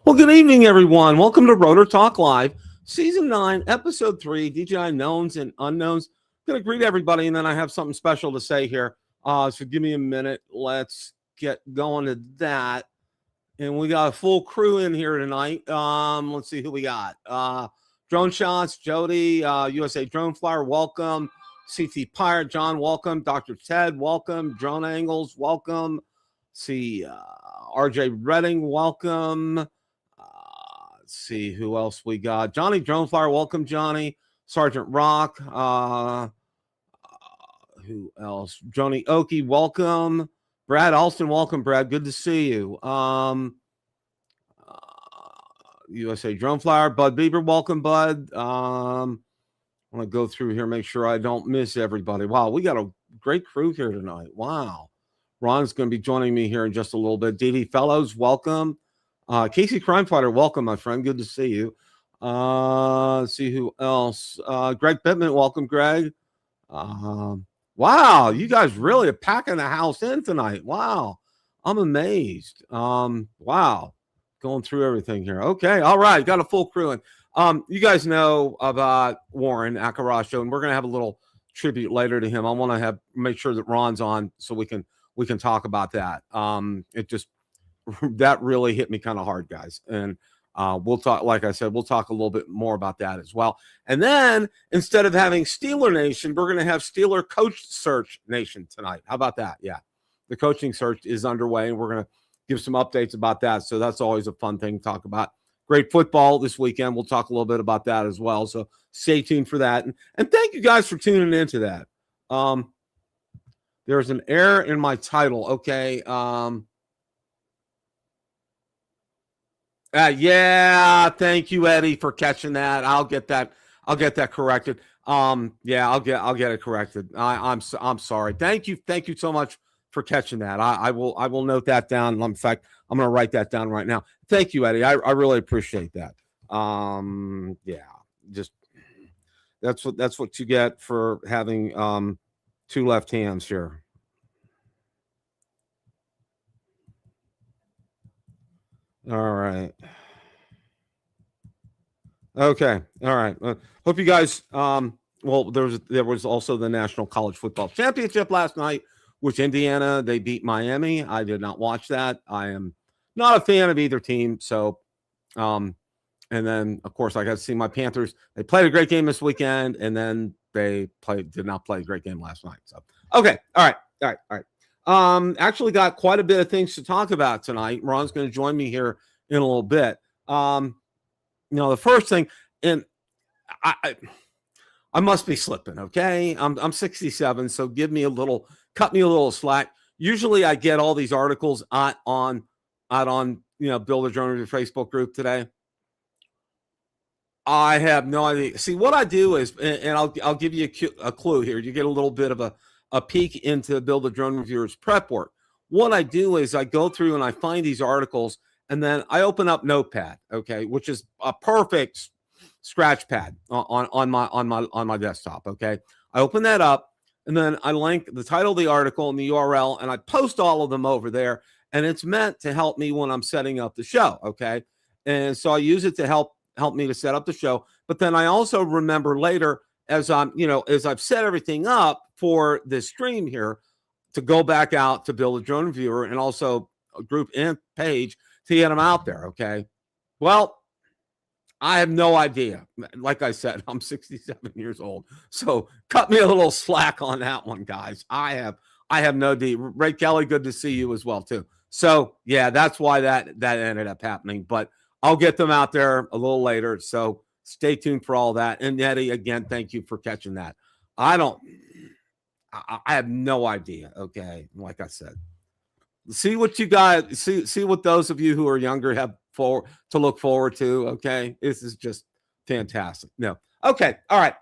Well, good evening, everyone. Welcome to Rotor Talk Live, Season 9, Episode 3, DJI Knowns and Unknowns. I'm going to greet everybody, and then I have something special to say here. So give me a minute. Let's get going to that. And we got a full crew in here tonight. Let's see who we got. Drone Shots, Jody, USA Drone Flyer, welcome. CT Pirate, John, welcome. Dr. Ted, welcome. Drone Angles, welcome. See, RJ Redding, welcome. Let's see who else we got. Johnny Drone Flyer, welcome, Johnny. Sergeant Rock. Who else? Joni Oki, welcome. Brad Alston, welcome, Brad. Good to see you. USA Drone Flyer, Bud Bieber, welcome, Bud. I'm going to go through here, make sure I don't miss everybody. Wow, we got a great crew here tonight. Wow. Ron's going to be joining me here in just a little bit. DD Fellows, welcome. Casey Crime Fighter, welcome, my friend. Good to see you. Let's see who else. Greg Pittman, welcome, Greg. Wow, you guys really are packing the house in tonight. Wow, I'm amazed. Wow, going through everything here. Okay, all right, got a full crew in. You guys know about Warren Akarasho, and we're gonna have a little tribute later to him. I want to make sure that Ron's on so we can talk about that. It just that really hit me kind of hard, guys, and we'll talk. Like I said, we'll talk a little bit more about that as well. And then instead of having Steeler Nation, we're going to have Steeler Coach Search Nation tonight. How about that? Yeah, the coaching search is underway, and we're going to give some updates about that. So that's always a fun thing to talk about. Great football this weekend. We'll talk a little bit about that as well. So stay tuned for that. And thank you guys for tuning into that. There's an error in my title. Okay. Yeah, thank you, Eddie, for catching that. I'll get that corrected. Yeah, I'll get it corrected. I'm sorry. Thank you so much for catching that. I will note that down. In fact, I'm going to write that down right now. Thank you, Eddie. I really appreciate that. Yeah, just that's what you get for having two left hands here. All right. Okay. All right. Hope you guys. Well, there was also the National College Football Championship last night, which Indiana they beat Miami. I did not watch that. I am not a fan of either team. So, and then of course I got to see my Panthers. They played a great game this weekend, and then they did not play a great game last night. So, okay. All right. Actually got quite a bit of things to talk about tonight. Ron's going to join me here in a little bit. The first thing, and I must be slipping. Okay. I'm 67. So cut me a little slack. Usually I get all these articles out on Build a Drone Review Facebook group today. I have no idea. See, what I do is, and I'll give you a clue here. You get a little bit of a peek into Build a Drone Reviewer's prep work. What I do is I go through and I find these articles, and then I open up Notepad, okay, which is a perfect scratch pad on my desktop, okay. I open that up, and then I link the title of the article and the URL, and I post all of them over there, and it's meant to help me when I'm setting up the show, okay. And so I use it to help me to set up the show, but then I also remember later, as I've set everything up for this stream here, to go back out to Build a Drone Reviewer and also a group and page to get them out there. Okay. Well, I have no idea. Like I said, I'm 67 years old. So cut me a little slack on that one, guys. I have no idea. Ray Kelly, good to see you as well, too. So yeah, that's why that ended up happening, but I'll get them out there a little later. So stay tuned for all that. And Eddie, again, thank you for catching that. I have no idea. Okay. Like I said, see what you guys see what those of you who are younger have to look forward to. Okay. This is just fantastic. No. Okay. All right.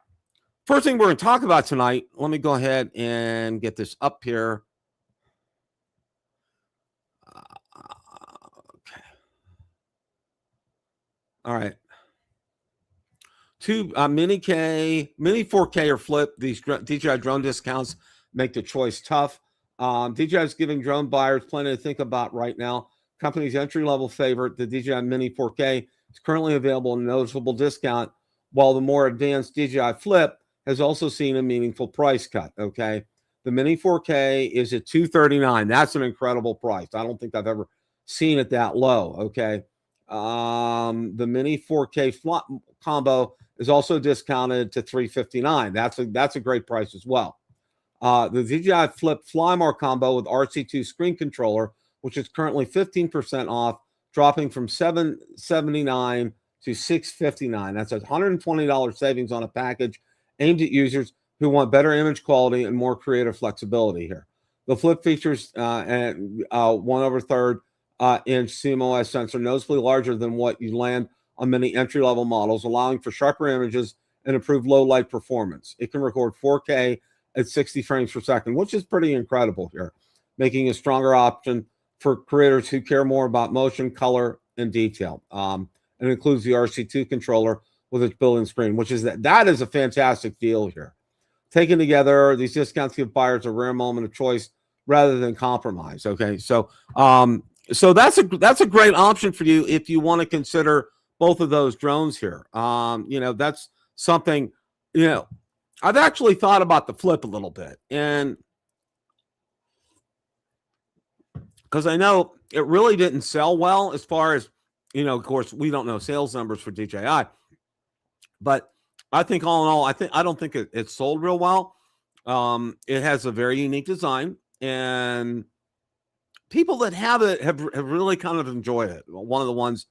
First thing we're going to talk about tonight. Let me go ahead and get this up here. Okay. All right. Two Mini 4K or Flip. These DJI drone discounts make the choice tough. DJI is giving drone buyers plenty to think about right now. company's entry-level favorite, the DJI Mini 4K, is currently available at a noticeable discount, while the more advanced DJI Flip has also seen a meaningful price cut, okay? The Mini 4K is at $239. That's an incredible price. I don't think I've ever seen it that low, okay? The Mini 4K flop combo is also discounted to $359. That's a great price as well. The DJI Flip Flymore combo with RC2 screen controller, which is currently 15% off, dropping from $779 to $659. That's a $120 savings on a package aimed at users who want better image quality and more creative flexibility here. The Flip features and 1/3 inch CMOS sensor, noticeably larger than what you land on many entry-level models, allowing for sharper images and improved low light performance. It can record 4K at 60 frames per second, which is pretty incredible here, making a stronger option for creators who care more about motion, color, and detail. It includes the RC2 controller with its built-in screen, which is that is a fantastic deal here. Taken together, these discounts give buyers a rare moment of choice rather than compromise. Okay, so that's a great option for you if you want to consider both of those drones here. That's something, I've actually thought about the Flip a little bit, and because I know it really didn't sell well as far as, of course, we don't know sales numbers for DJI, but I think all in all, I don't think it sold real well. It has a very unique design, and people that have it have really kind of enjoyed it. One of the ones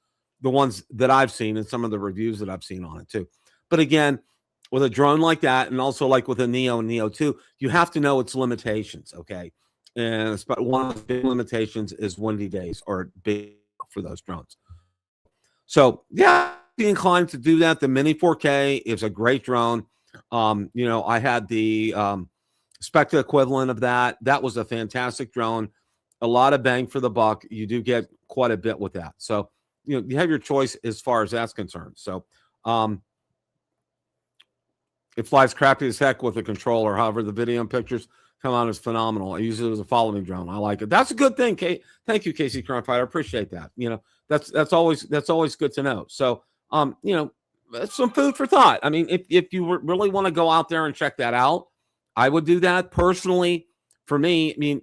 that I've seen, and some of the reviews that I've seen on it too. But again, with a drone like that, and also like with a Neo and Neo 2, you have to know its limitations, okay? And one of the big limitations is windy days are big for those drones. So yeah, be inclined to do that. The Mini 4K is a great drone. I had the Spectre equivalent of that. That was a fantastic drone. A lot of bang for the buck. You do get quite a bit with that. So, you have your choice as far as that's concerned. So, it flies crappy as heck with the controller. However, the video and pictures come out as phenomenal. I use it as a following drone. I like it. That's a good thing, Kate. Thank you, Casey Cronfighter. I appreciate that. That's always good to know. So, that's some food for thought. I mean, if you really want to go out there and check that out, I would do that personally. For me, I mean,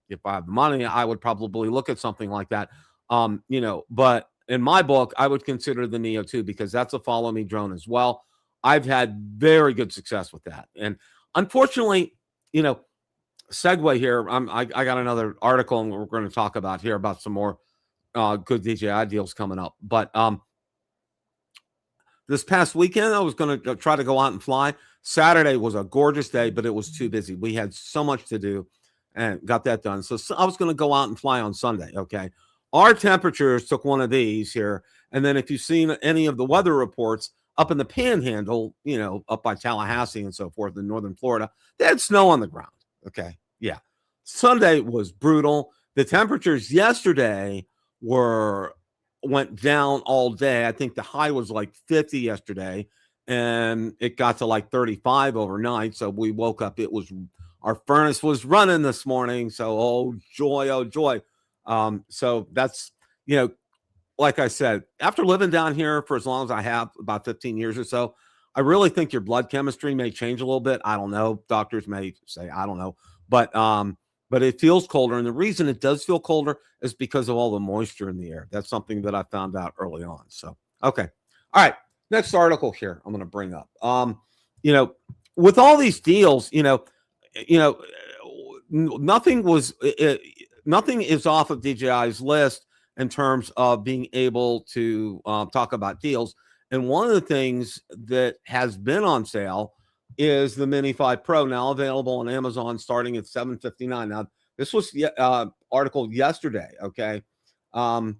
if I have the money, I would probably look at something like that. But in my book, I would consider the Neo 2 because that's a follow me drone as well. I've had very good success with that. And unfortunately, segue here, I got another article and we're going to talk about here about some more good DJI deals coming up. But this past weekend, I was going to try to go out and fly. Saturday was a gorgeous day, but it was too busy. We had so much to do and got that done. So I was going to go out and fly on Sunday, okay? Our temperatures took one of these here. And then if you've seen any of the weather reports up in the Panhandle, up by Tallahassee and so forth in northern Florida, they had snow on the ground, okay? Yeah. Sunday was brutal. The temperatures yesterday went down all day. I think the high was like 50 yesterday, and it got to like 35 overnight. So we woke up, our furnace was running this morning. So, oh joy. So that's, like I said, after living down here for as long as I have, about 15 years or so, I really think your blood chemistry may change a little bit. I don't know. Doctors may say, I don't know. But it feels colder. And the reason it does feel colder is because of all the moisture in the air. That's something that I found out early on. So, okay. All right. Next article here I'm going to bring up. With all these deals, nothing is off of DJI's list in terms of being able to talk about deals. And one of the things that has been on sale is the Mini 5 Pro, now available on Amazon starting at $759. Now, this was article yesterday, okay? On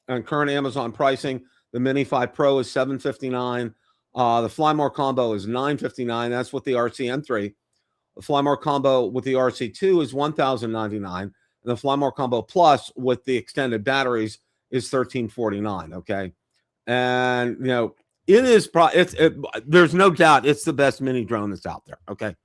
current Amazon pricing, the Mini 5 Pro is $759. The Flymore combo is $959. That's with the RCM3. The Flymore combo with the RC2 is $1,099. And the Flymore combo plus with the extended batteries is $1,349, okay? And, it is there's no doubt it's the best mini drone that's out there, okay?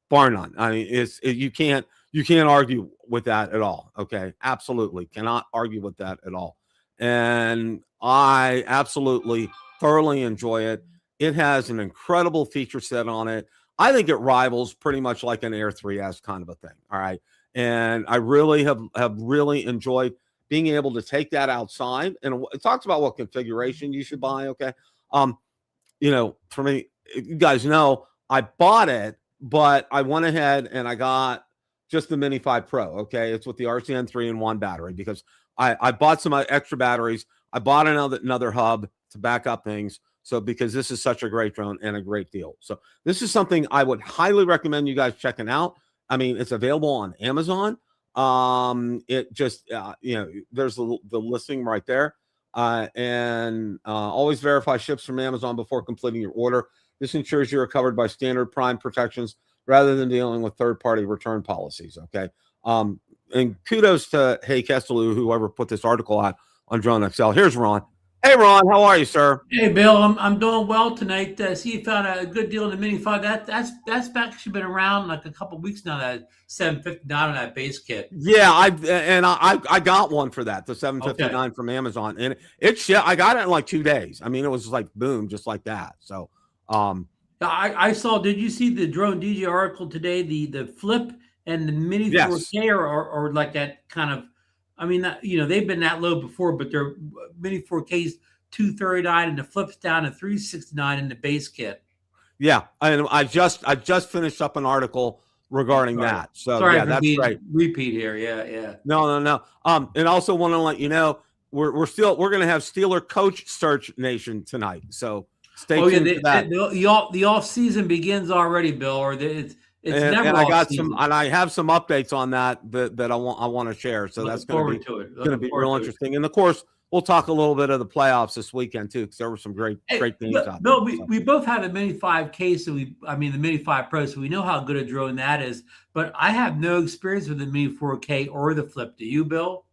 Bar none. I mean, you can't You can't argue with that at all. Okay. Absolutely. Cannot argue with that at all. And I absolutely thoroughly enjoy it. It has an incredible feature set on it. I think it rivals pretty much like an Air 3S kind of a thing. All right. And I really have really enjoyed being able to take that outside. And it talks about what configuration you should buy. Okay. For me, you guys know I bought it, but I went ahead and I got just the Mini 5 Pro. Okay. It's with the RCN 3-in-1 battery because I bought some extra batteries. I bought another hub to back up things. So because this is such a great drone and a great deal. So this is something I would highly recommend you guys checking out. I mean, it's available on Amazon. It just, there's the listing right there. And always verify ships from Amazon before completing your order. This ensures you are covered by standard Prime protections rather than dealing with third-party return policies. Okay. And kudos to Hey Kestelou, whoever put this article out on Drone XL. Here's Ron. Hey Ron, how are you, sir? Hey Bill, I'm doing well tonight. See, you found a good deal in the Mini 5. That's actually been around like a couple of weeks now. That 759 on that base kit. Yeah, I got one for that, the 759 from Amazon, and I got it in like 2 days. I mean, it was like boom, just like that. So, I saw. Did you see the drone DJ article today? The flip and the Mini 4K are like that kind of. I mean, they've been that low before, but their Mini 4Ks 239 and the flips down to 369 in the base kit. Yeah, and I just finished up an article regarding that. So sorry, yeah, that's right. Repeat here. Yeah. No. And also want to let you know we're going to have Steeler Coach Search Nation tonight. So stay tuned for that. The off season begins already, Bill. Or it's never. And I got I have some updates on that I want to share. So that's going to be real interesting. And of course, we'll talk a little bit of the playoffs this weekend too, because there were some great games out there. Bill, so. we both have a Mini 5K, so the Mini 5 Pro, so we know how good a drone that is. But I have no experience with the Mini 4K or the flip. Do you, Bill?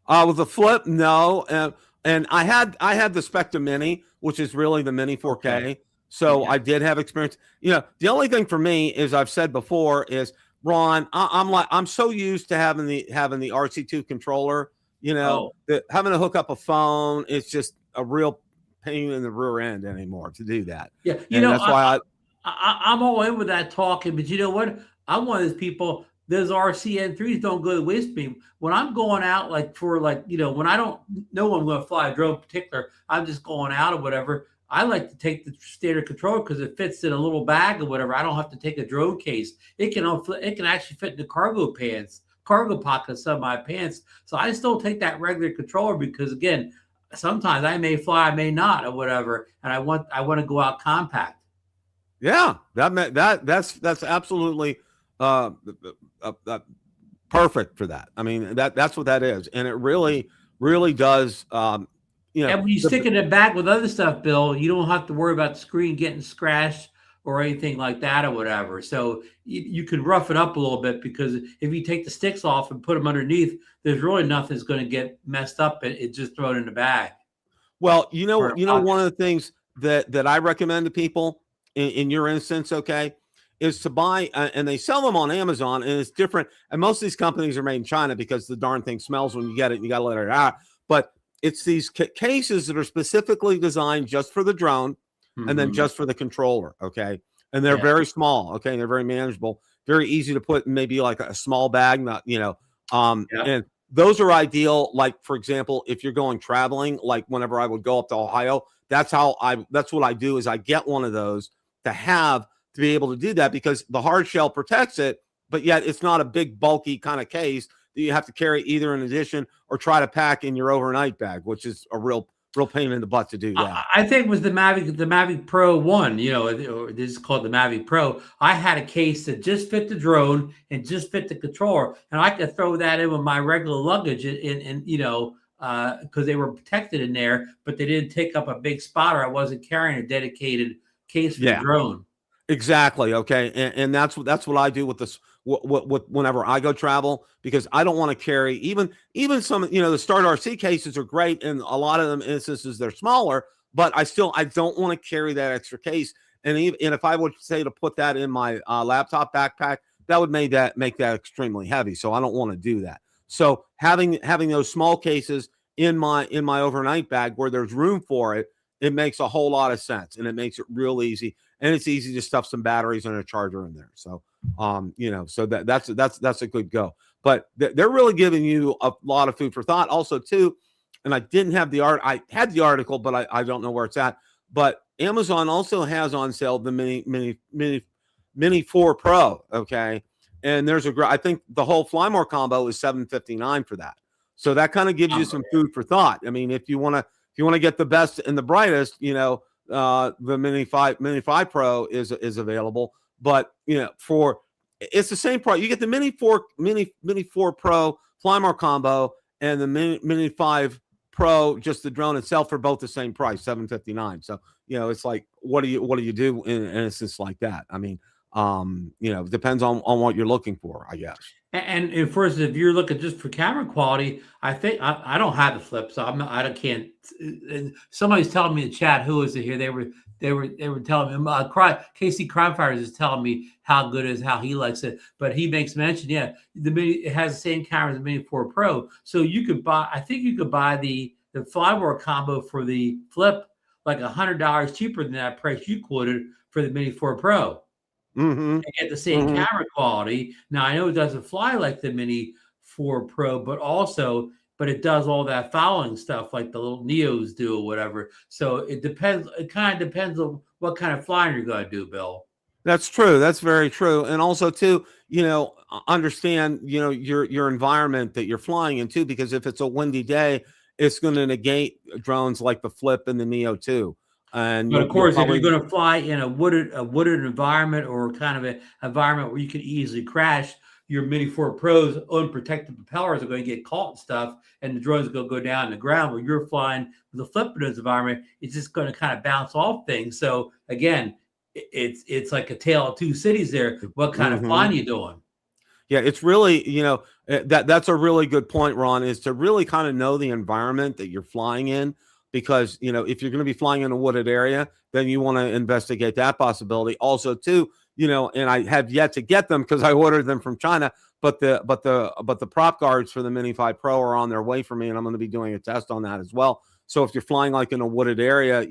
With the flip, no. And I had the Spectre Mini, which is really the Mini 4K. Okay. So I did have experience. The only thing for me is I've said before is Ron, I'm so used to having the RC2 controller. Having to hook up a phone, it's just a real pain in the rear end anymore to do that. Yeah, that's why I'm all in with that talking. But you know what? I'm one of those people. Those RCN3s don't go to waste me. When I'm going out, when I don't know I'm going to fly a drone in particular, I'm just going out or whatever. I like to take the standard controller because it fits in a little bag or whatever. I don't have to take a drone case. It can actually fit in the cargo pockets of my pants. So I still take that regular controller because, again, sometimes I may fly, I may not, or whatever, and I want to go out compact. Yeah, that's absolutely perfect for that. I mean, that's what that is, and it really does. And when you stick it in the back with other stuff, Bill, you don't have to worry about the screen getting scratched or anything like that or whatever. So you can rough it up a little bit because if you take the sticks off and put them underneath, there's really nothing that's going to get messed up. It just throw it in the bag. Well, one of the things that I recommend to people in your instance, okay, is to buy, and they sell them on Amazon, and it's different. And most of these companies are made in China because the darn thing smells when you get it. And you got to let it out. But it's these cases that are specifically designed just for the drone. Mm-hmm. And then just for the controller, okay? And they're very small, okay? They're very manageable, very easy to put in maybe like a small bag, and those are ideal. Like, for example, if you're going traveling, like whenever I would go up to Ohio, that's what I do is I get one of those to be able to do that because the hard shell protects it, but yet it's not a big, bulky kind of case that you have to carry either in addition or try to pack in your overnight bag, which is a real pain in the butt to do that. I think it was the Mavic Pro 1, this is called the Mavic Pro. I had a case that just fit the drone and just fit the controller, and I could throw that in with my regular luggage and because they were protected in there, but they didn't take up a big spot or I wasn't carrying a dedicated case for the drone. Exactly. Okay. And that's what I do with this. Whenever I go travel, because I don't want to carry even some, the Start RC cases are great. And a lot of them instances, they're smaller, but I don't want to carry that extra case. And if I would say to put that in my laptop backpack, that would make that extremely heavy. So I don't want to do that. So having those small cases in my overnight bag where there's room for it, it makes a whole lot of sense, and it makes it real easy. And it's easy to stuff some batteries and a charger in there. So so that's a good go. But they're really giving you a lot of food for thought. Also, too, and I didn't have I had the article, but I don't know where it's at. But Amazon also has on sale the Mini 4 Pro. Okay, and there's I think the whole Flymore combo is $759 for that. So that kind of gives you some food for thought. I mean, if you want to get the best and the brightest, the Mini 5 Pro is available. But for it's the same price. You get the Mini 4 Pro Flymore combo and the Mini 5 Pro, just the drone itself, for both the same price, $759. So it's like, what do you do in an instance like that? I mean, depends on what you're looking for, I guess. And first, if you're looking just for camera quality, I think I don't have the flip, so I can't. And somebody's telling me in the chat, who is it here? They were telling me. Casey Crimefires is telling me how good it is, how he likes it. But he makes mention, it has the same camera as the Mini 4 Pro, so you could buy. I think you could buy the Flyware combo for the flip like $100 cheaper than that price you quoted for the Mini 4 Pro. And get the same camera quality. Now I know it doesn't fly like the Mini 4 Pro, but it does all that fouling stuff like the little Neos do or whatever. So it depends. It kind of depends on what kind of flying you're going to do, Bill. That's true. That's very true. And also too, understand, your environment that you're flying into, because if it's a windy day, it's going to negate drones like the Flip and the Neo 2. But of course, if you're going to fly in a wooded environment, or kind of an environment where you can easily crash, your Mini 4 Pro's unprotected propellers are going to get caught and stuff, and the drone's going to go down on the ground. Where you're flying with a flip in this environment, it's just going to kind of bounce off things. So again, it's like a tale of two cities there. What kind of flying are you doing? Yeah, it's really, that's a really good point, Ron, is to really kind of know the environment that you're flying in. Because, if you're going to be flying in a wooded area, then you want to investigate that possibility. Also, too, and I have yet to get them because I ordered them from China, but the prop guards for the Mini 5 Pro are on their way for me, and I'm going to be doing a test on that as well. So if you're flying like in a wooded area,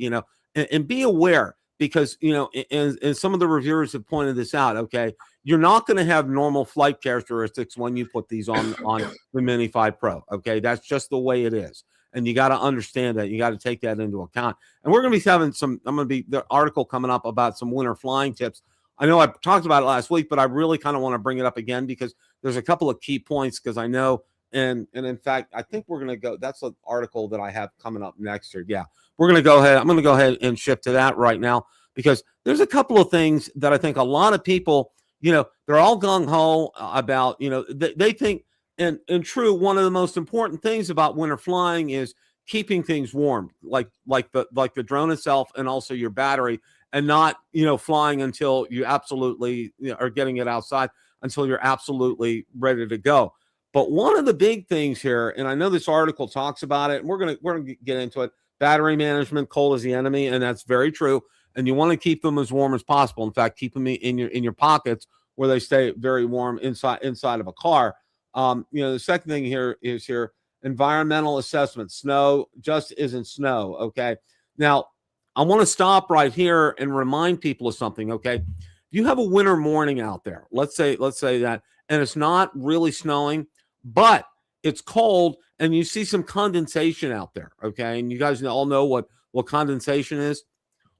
and be aware, because, and some of the reviewers have pointed this out, okay, you're not going to have normal flight characteristics when you put these on the Mini 5 Pro, okay? That's just the way it is. And you got to understand that. You got to take that into account. And we're going to be having the article coming up about some winter flying tips. I know I talked about it last week, but I really kind of want to bring it up again because there's a couple of key points, because I know, and in fact, I think we're going to go, that's an article that I have coming up next year. Yeah, we're going to go ahead. I'm going to go ahead and shift to that right now, because there's a couple of things that I think a lot of people, they're all gung-ho about, they think, and true, one of the most important things about winter flying is keeping things warm, like the drone itself and also your battery, and not flying until you absolutely are getting it outside until you're absolutely ready to go. But one of the big things here, and I know this article talks about it, and we're gonna get into it. Battery management, cold is the enemy, and that's very true. And you want to keep them as warm as possible. In fact, keep them in your pockets where they stay very warm inside of a car. The second thing here is your environmental assessment. Snow just isn't snow. Okay. Now, I want to stop right here and remind people of something. Okay. If you have a winter morning out there, let's say that, and it's not really snowing, but it's cold and you see some condensation out there. Okay. And you guys all know what condensation is.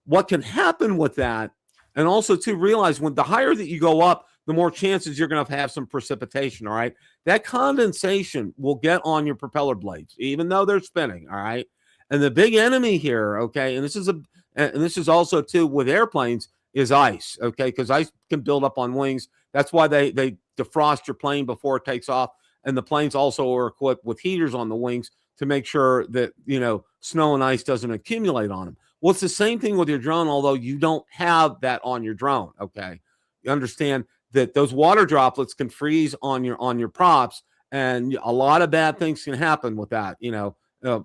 What can happen with that? And also to realize, when the higher that you go up, the more chances you're going to have some precipitation. All right. That condensation will get on your propeller blades, even though they're spinning. All right. And the big enemy here, okay, and this is also too with airplanes, is ice. Okay. Because ice can build up on wings. That's why they defrost your plane before it takes off. And the planes also are equipped with heaters on the wings to make sure that, snow and ice doesn't accumulate on them. Well, it's the same thing with your drone, although you don't have that on your drone. Okay. You understand that those water droplets can freeze on your props, and a lot of bad things can happen with that,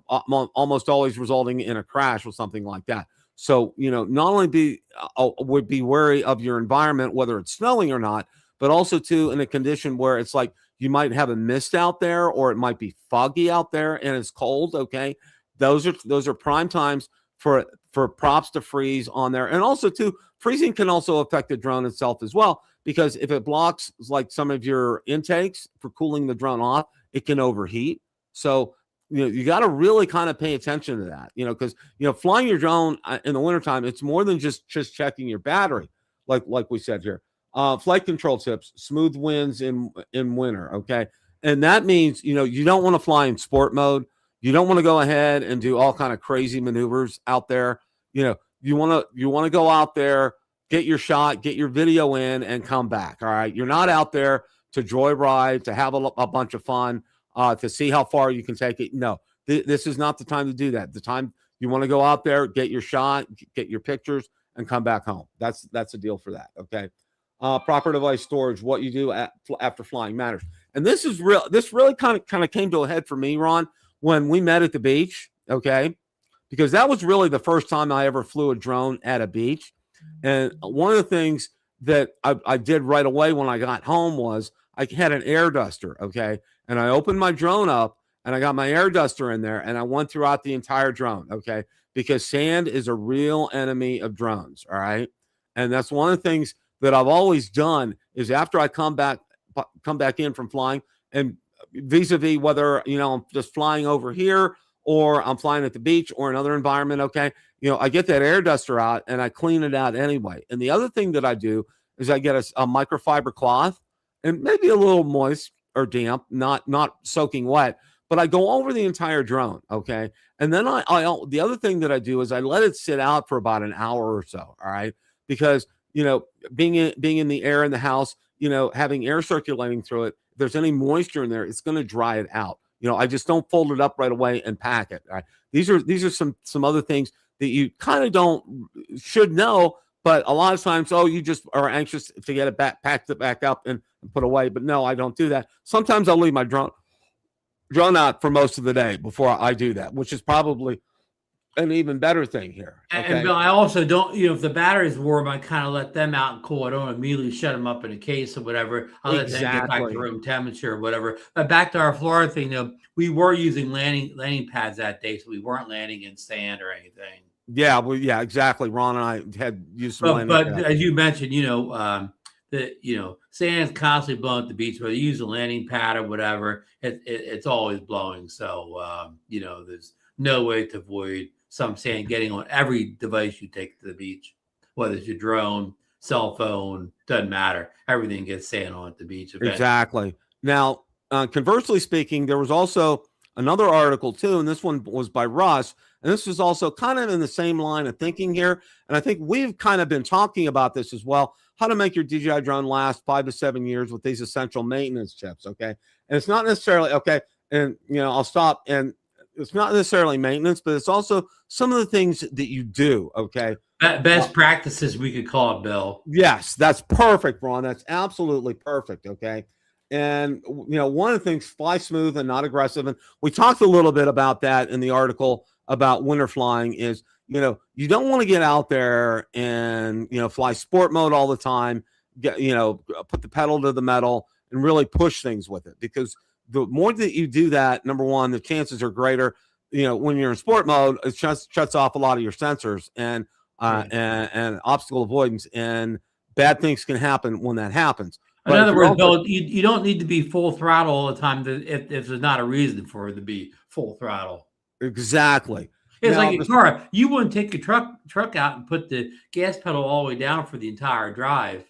almost always resulting in a crash or something like that. So, not only would be wary of your environment, whether it's snowing or not, but also too in a condition where it's like you might have a mist out there, or it might be foggy out there and it's cold. Okay. Those are prime times for props to freeze on there. And also too, freezing can also affect the drone itself as well, because if it blocks like some of your intakes for cooling the drone off, it can overheat. So, you got to really kind of pay attention to that, because, flying your drone in the wintertime, it's more than just checking your battery. Like we said here, flight control tips, smooth winds in winter. Okay. And that means, you don't want to fly in sport mode. You don't want to go ahead and do all kind of crazy maneuvers out there. You want to go out there, get your shot, get your video in, and come back. All right. You're not out there to joyride, to have a bunch of fun, to see how far you can take it. No, this is not the time to do that. The time you want to go out there, get your shot, get your pictures, and come back home. That's the deal for that. Okay. Proper device storage, what you do after flying matters. And this is real. This really kind of came to a head for me, Ron, when we met at the beach. Okay. Because that was really the first time I ever flew a drone at a beach. And one of the things that I did right away when I got home was I had an air duster. Okay. And I opened my drone up and I got my air duster in there and I went throughout the entire drone. Okay. Because sand is a real enemy of drones. All right. And that's one of the things that I've always done is after I come back in from flying, and vis-a-vis whether, I'm just flying over here or I'm flying at the beach or another environment. Okay. I get that air duster out and I clean it out anyway. And the other thing that I do is I get a microfiber cloth, and maybe a little moist or damp, not soaking wet, but I go over the entire drone. Okay. And then the other thing that I do is I let it sit out for about an hour or so. All right. Because, being in the air in the house, having air circulating through it, if there's any moisture in there, it's going to dry it out. I just don't fold it up right away and pack it. Right? These are some other things that you kind of should know, but a lot of times, you just are anxious to get it packed it back up and put away. But no, I don't do that. Sometimes I'll leave my drone out for most of the day before I do that, which is probably an even better thing here. Okay? And Bill, I also don't, if the battery's warm, I kind of let them out and cool. I don't immediately shut them up in a case or whatever. I'll let them get back to room temperature or whatever. But back to our Florida thing, we were using landing pads that day, so we weren't landing in sand or anything. Yeah, yeah, exactly. Ron and I had used some landing pads. But as you mentioned, sand's constantly blowing at the beach, whether you use a landing pad or whatever, it's always blowing. So there's no way to avoid some sand getting on every device you take to the beach, whether it's your drone, cell phone, doesn't matter. Everything gets sand on at the beach. Exactly. Now, conversely speaking, there was also another article too, and this one was by Russ, and this is also kind of in the same line of thinking here. And I think we've kind of been talking about this as well, how to make your DJI drone last 5 to 7 years with these essential maintenance tips. Okay. And it's not necessarily, okay. And, I'll stop, and it's not necessarily maintenance, but it's also some of the things that you do. Okay. Best practices, we could call it, Bill. Yes, that's perfect, Ron. That's absolutely perfect. Okay. And, one of the things, fly smooth and not aggressive. And we talked a little bit about that in the article about winter flying is, you don't want to get out there and, fly sport mode all the time, put the pedal to the metal and really push things with it, because the more that you do that, number one, the chances are greater. When you're in sport mode, it shuts off a lot of your sensors and obstacle avoidance, and bad things can happen when that happens. In other words, Bill, you don't need to be full throttle all the time if there's not a reason for it to be full throttle. Exactly. It's like a car. You wouldn't take your truck out and put the gas pedal all the way down for the entire drive.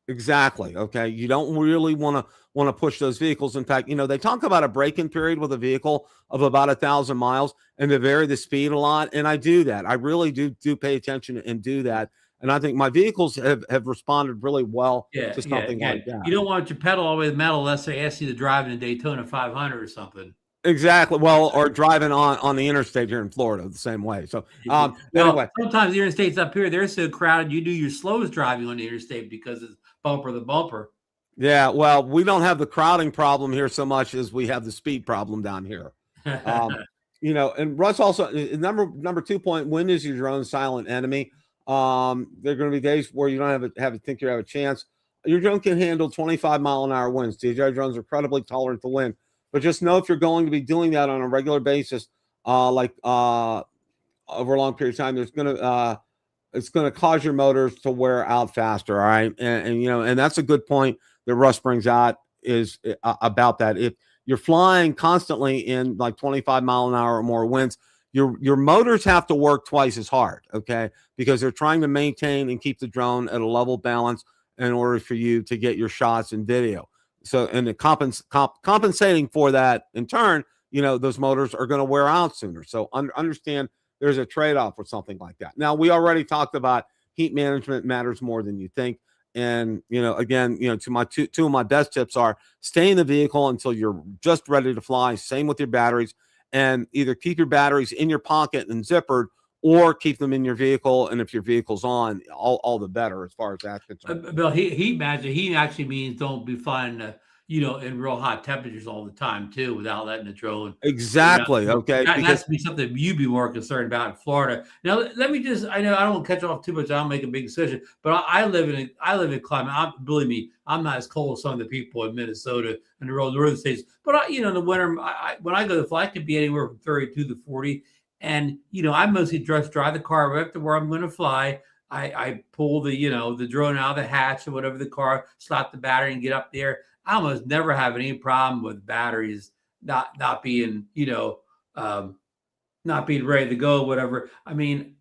Exactly. Okay. You don't really want to push those vehicles. In fact, they talk about a break-in period with a vehicle of about 1,000 miles and to vary the speed a lot. And I do that. I really do pay attention and do that. And I think my vehicles have responded really well to something like that. You don't want your pedal all the way to the metal unless they ask you to drive in a Daytona 500 or something. Exactly. Well, or driving on the interstate here in Florida the same way. So anyway, sometimes the interstates up here, they're so crowded, you do your slowest driving on the interstate because it's bumper to bumper. Yeah, well, we don't have the crowding problem here so much as we have the speed problem down here. And Russ also, number 2 point, when is your drone silent enemy? There are going to be days where you don't think you have a chance. your drone can handle 25-mile-an-hour winds. DJI drones are incredibly tolerant to wind, but just know if you're going to be doing that on a regular basis, over a long period of time, there's gonna it's going to cause your motors to wear out faster. All right. And you know, and that's a good point that Russ brings out is about that. If you're flying constantly in like 25-mile-an-hour or more winds, your motors have to work twice as hard. Okay. Because they're trying to maintain and keep the drone at a level balance in order for you to get your shots and video. So, and the compensating for that in turn, you know, those motors are going to wear out sooner. So understand there's a trade-off with something like that. Now, we already talked about heat management matters more than you think. And, you know, again, you know, to my two of my best tips are stay in the vehicle until you're just ready to fly. Same with your batteries, and either keep your batteries in your pocket and zippered, or keep them in your vehicle. And if your vehicle's on, all the better as far as that's concerned. Bill, heat management, heat actually means don't be flying, you know, in real hot temperatures all the time too, without letting the drone. Exactly. Okay. That has to be something you'd be more concerned about in Florida. Now, let me just, I know I don't want to catch off too much. I don't make a big decision, but I live in a climate. Believe me, I'm not as cold as some of the people in Minnesota and the northern states. But you know, in the winter, when I go to fly, it could be anywhere from 32 to 40. And, you know, I mostly just drive the car right up to where I'm going to fly. I pull the, you know, the drone out of the hatch or whatever the car, slap the battery and get up there. I almost never have any problem with batteries not being, you know, not being ready to go, whatever. I mean,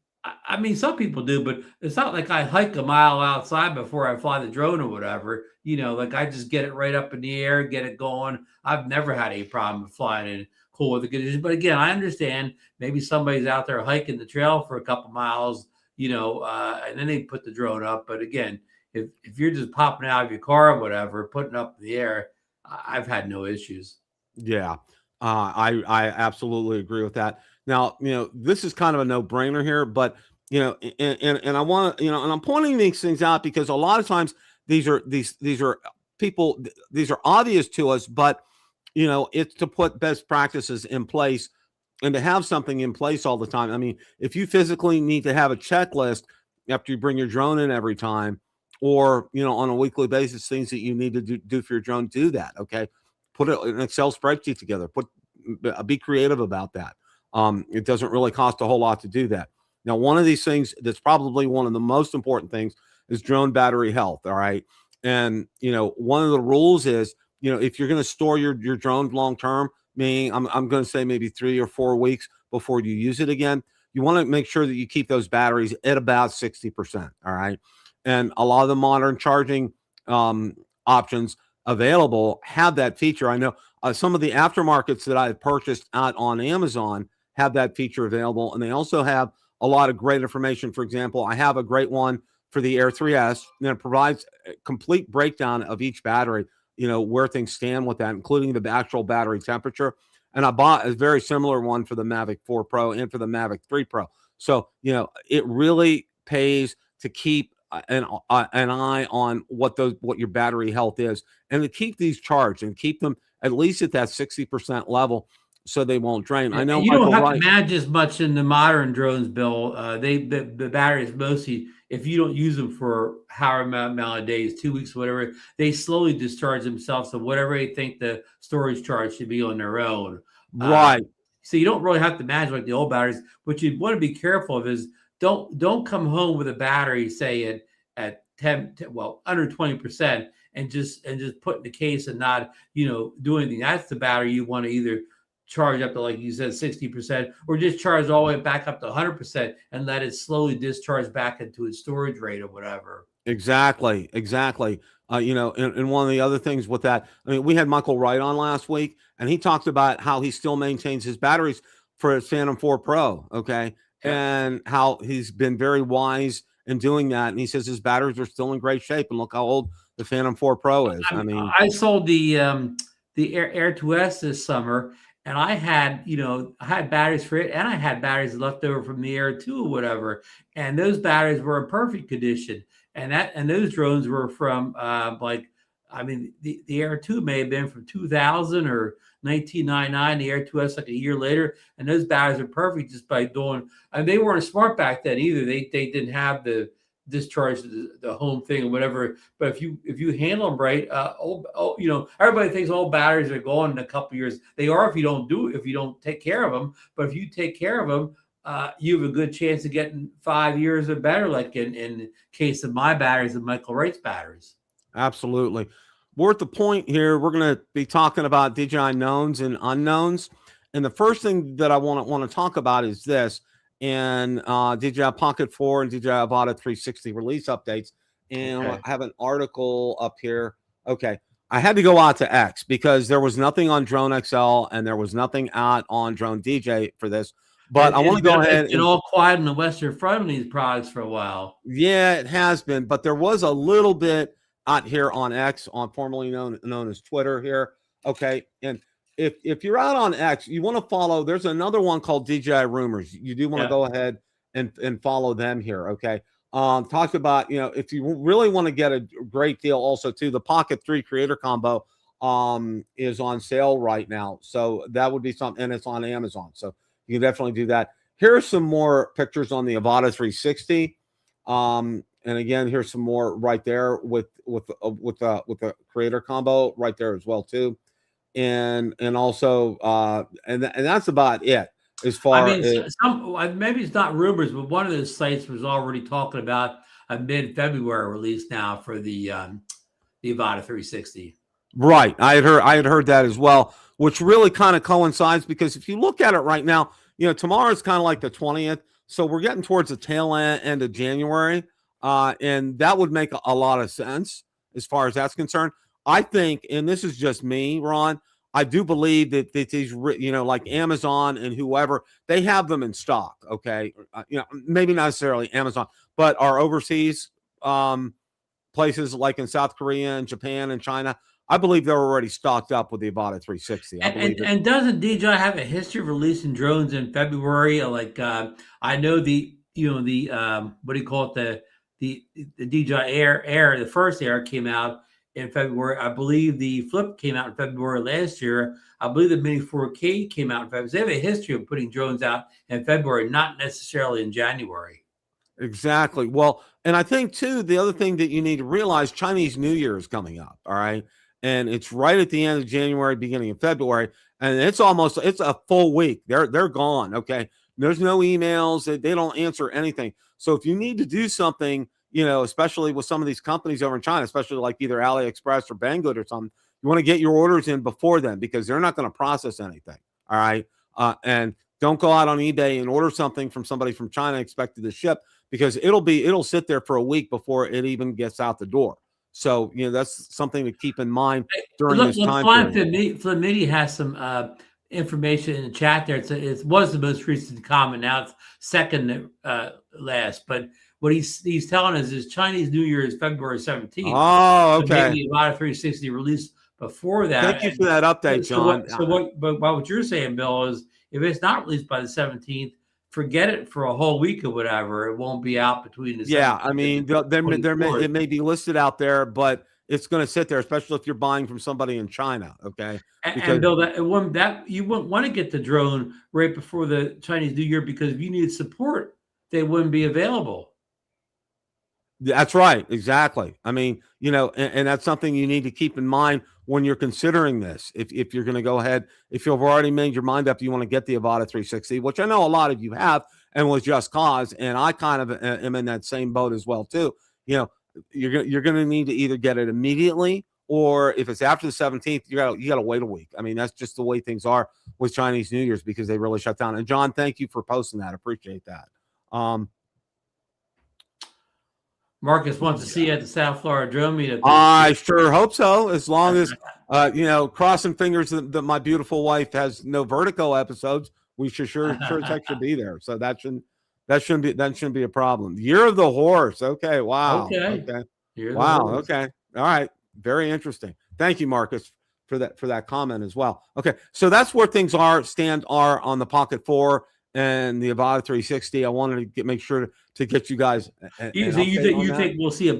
some people do, but it's not like I hike a mile outside before I fly the drone or whatever. You know, like I just get it right up in the air, get it going. I've never had any problem with flying in cool weather conditions. But again, I understand maybe somebody's out there hiking the trail for a couple miles, you know, and then they put the drone up. But again, if you're just popping out of your car or whatever, putting up in the air, I've had no issues. Yeah, I absolutely agree with that. Now, you know, this is kind of a no-brainer here, but you know, and I want to, you know, and I'm pointing these things out because a lot of times these are people, these are obvious to us, but you know, it's to put best practices in place and to have something in place all the time. I mean, if you physically need to have a checklist after you bring your drone in every time, or you know, on a weekly basis, things that you need to do for your drone, do that. Okay, put an Excel spreadsheet together. Be creative about that. It doesn't really cost a whole lot to do that. Now, one of these things that's probably one of the most important things is drone battery health. All right, and you know, one of the rules is, you know, if you're going to store your drone long term, meaning I'm going to say maybe 3 or 4 weeks before you use it again, you want to make sure that you keep those batteries at about 60%. All right, and a lot of the modern charging options available have that feature. I know some of the aftermarkets that I've purchased out on Amazon have that feature available, and they also have a lot of great information. For example, I have a great one for the Air 3S, and it provides a complete breakdown of each battery, you know, where things stand with that, including the actual battery temperature. And I bought a very similar one for the Mavic 4 Pro and for the Mavic 3 Pro. So, you know, it really pays to keep an eye on what your battery health is, and to keep these charged and keep them at least at that 60% level so they won't drain. Yeah, I know and you don't Michael have Wright. to manage as much in the modern drones, Bill. The batteries mostly, if you don't use them for however amount of days, 2 weeks, whatever, they slowly discharge themselves. So whatever they think the storage charge should be on their own. Right. So you don't really have to manage like the old batteries. What you want to be careful of is don't come home with a battery, say at 10, well, under 20%, and just put in the case and not, you know, do anything. That's the battery you want to either charge up to, like you said, 60%, or just charge all the way back up to 100% and let it slowly discharge back into its storage rate or whatever. Exactly. You know, and one of the other things with that, I mean, we had Michael Wright on last week, and he talked about how he still maintains his batteries for his Phantom 4 Pro. Okay. Yeah. And how he's been very wise in doing that. And he says his batteries are still in great shape. And look how old the Phantom 4 Pro is. I mean, I sold the Air 2S this summer, and I had, you know, I had batteries for it, and I had batteries left over from the Air 2 or whatever, and those batteries were in perfect condition. And those drones were from like, I mean, the Air 2 may have been from 2000 or 1999. The Air 2S like a year later, and those batteries are perfect just by doing. And they weren't smart back then either. They didn't have the discharge the home thing or whatever. But if you handle them right, everybody thinks all batteries are gone in a couple of years. They are if you don't take care of them. But if you take care of them, you have a good chance of getting 5 years or better, like in case of my batteries and Michael Wright's batteries. Absolutely. We're at the point here. We're going to be talking about DJI knowns and unknowns. And the first thing that I want to talk about is this, and DJI Pocket 4 and DJI Avata 360 release updates. And Okay. I have an article up here. Okay. I had to go out to X because there was nothing on Drone XL and there was nothing out on Drone DJ for this. But I want to go ahead. It's been all quiet on the Western Front of these products for a while. Yeah, it has been. But there was a little bit out here on X, on formerly known as Twitter here. Okay. And if you're out on X, you want to follow, there's another one called DJI Rumors. You do want to go ahead and follow them here. Okay. Talk about, if you really want to get a great deal also too, the Pocket 3 Creator Combo is on sale right now. So that would be something, and it's on Amazon. So you can definitely do that. Here are some more pictures on the Avata 360. And again, here's some more right there with the Creator Combo right there as well too. And also and that's about it as far as maybe it's not rumors, but one of the sites was already talking about a mid-February release now for the Avata 360. Right. I had heard that as well, which really kind of coincides because if you look at it right now, tomorrow is kind of like the 20th. So we're getting towards the tail end of January. And that would make a lot of sense as far as that's concerned. I think, and this is just me, Ron, I do believe that these, like Amazon and whoever, they have them in stock. Okay. Maybe not necessarily Amazon, but our overseas places like in South Korea and Japan and China, I believe they're already stocked up with the Avata 360. And doesn't DJI have a history of releasing drones in February? Like I know what do you call it? The DJI Air, the first Air came out in February. I believe the Flip came out in February last year. I believe the Mini 4K came out in February. So they have a history of putting drones out in February, not necessarily in January. Exactly. Well, and I think too, the other thing that you need to realize, Chinese New Year is coming up. All right. And it's right at the end of January, beginning of February. And it's a full week. They're gone. Okay. There's no emails. They don't answer anything. So if you need to do something, especially with some of these companies over in China, especially like either AliExpress or Banggood or something, you want to get your orders in before then because they're not going to process anything. All right. And don't go out on eBay and order something from somebody from China expected to ship because it'll sit there for a week before it even gets out the door. So, that's something to keep in mind during this time period. Flamini has some information in the chat there. It was the most recent comment. Now it's second last. But what he's telling us is Chinese New Year is February 17th. Oh, okay. So maybe Avata 360 released before that. Thank you for that update, John. But what you're saying, Bill, is if it's not released by the 17th, forget it for a whole week or whatever. It won't be out between the 17th. I mean, it may be listed out there, but it's going to sit there, especially if you're buying from somebody in China. Okay. And Bill, that you wouldn't want to get the drone right before the Chinese New Year because if you need support, they wouldn't be available. That's right. Exactly. I mean, and that's something you need to keep in mind when you're considering this. If you're going to go ahead, if you've already made your mind up, you want to get the Avata 360, which I know a lot of you have, and was just cause. And I kind of am in that same boat as well too. You're going to need to either get it immediately, or if it's after the 17th, you got to wait a week. I mean, that's just the way things are with Chinese New Year's because they really shut down. And John, thank you for posting that. Appreciate that. Marcus wants to see you at the South Florida drone meetup. I sure hope so. As long as, crossing fingers that my beautiful wife has no Vertigo episodes, we sure should be there. So that shouldn't be a problem. Year of the Horse. Okay. Wow. Okay. Wow. Okay. All right. Very interesting. Thank you, Marcus, for that comment as well. Okay. So that's where things stand on the Pocket 4 and the Avata 360. I wanted to make sure to get you guys. You think we'll see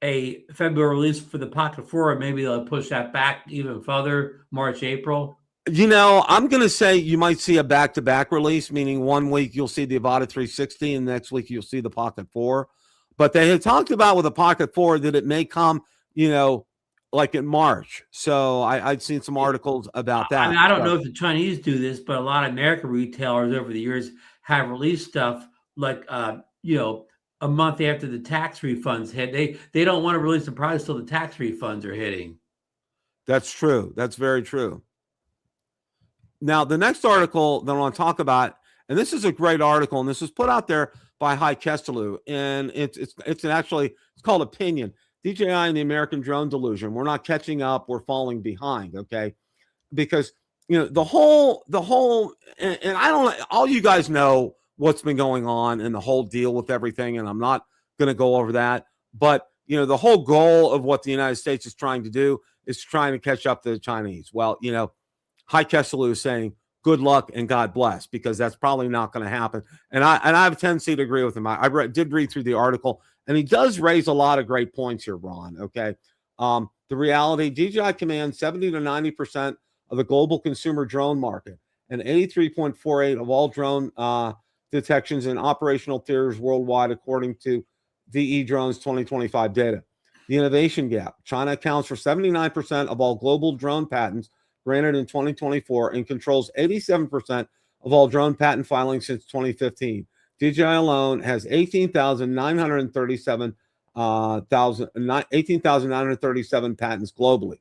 a February release for the Pocket 4, or maybe they'll push that back even further, March, April? I'm going to say you might see a back-to-back release, meaning one week you'll see the Avata 360 and next week you'll see the Pocket 4. But they had talked about with a Pocket 4 that it may come, like in March. So I'd seen some articles about that. I mean, I don't know if the Chinese do this, but a lot of American retailers over the years have released stuff like, a month after the tax refunds hit. They don't want to release the products till the tax refunds are hitting. That's true. That's very true. Now, the next article that I want to talk about, and this is a great article, and this was put out there by Hai Kestelu, and it's called Opinion. DJI and the American Drone Delusion. We're not catching up. We're falling behind. Okay, because the whole, and I don't. All you guys know what's been going on and the whole deal with everything, and I'm not going to go over that. But the whole goal of what the United States is trying to do is trying to catch up to the Chinese. Well, Hai Kestelu is saying good luck and God bless, because that's probably not going to happen. And I have a tendency to agree with him. I did read through the article, and he does raise a lot of great points here, Ron. Okay. The reality, DJI commands 70 to 90% of the global consumer drone market and 83.48 of all drone detections in operational theaters worldwide, according to DE Drones 2025 data. The innovation gap. China accounts for 79% of all global drone patents granted in 2024 and controls 87% of all drone patent filings since 2015. DJI alone has 18,937 patents globally.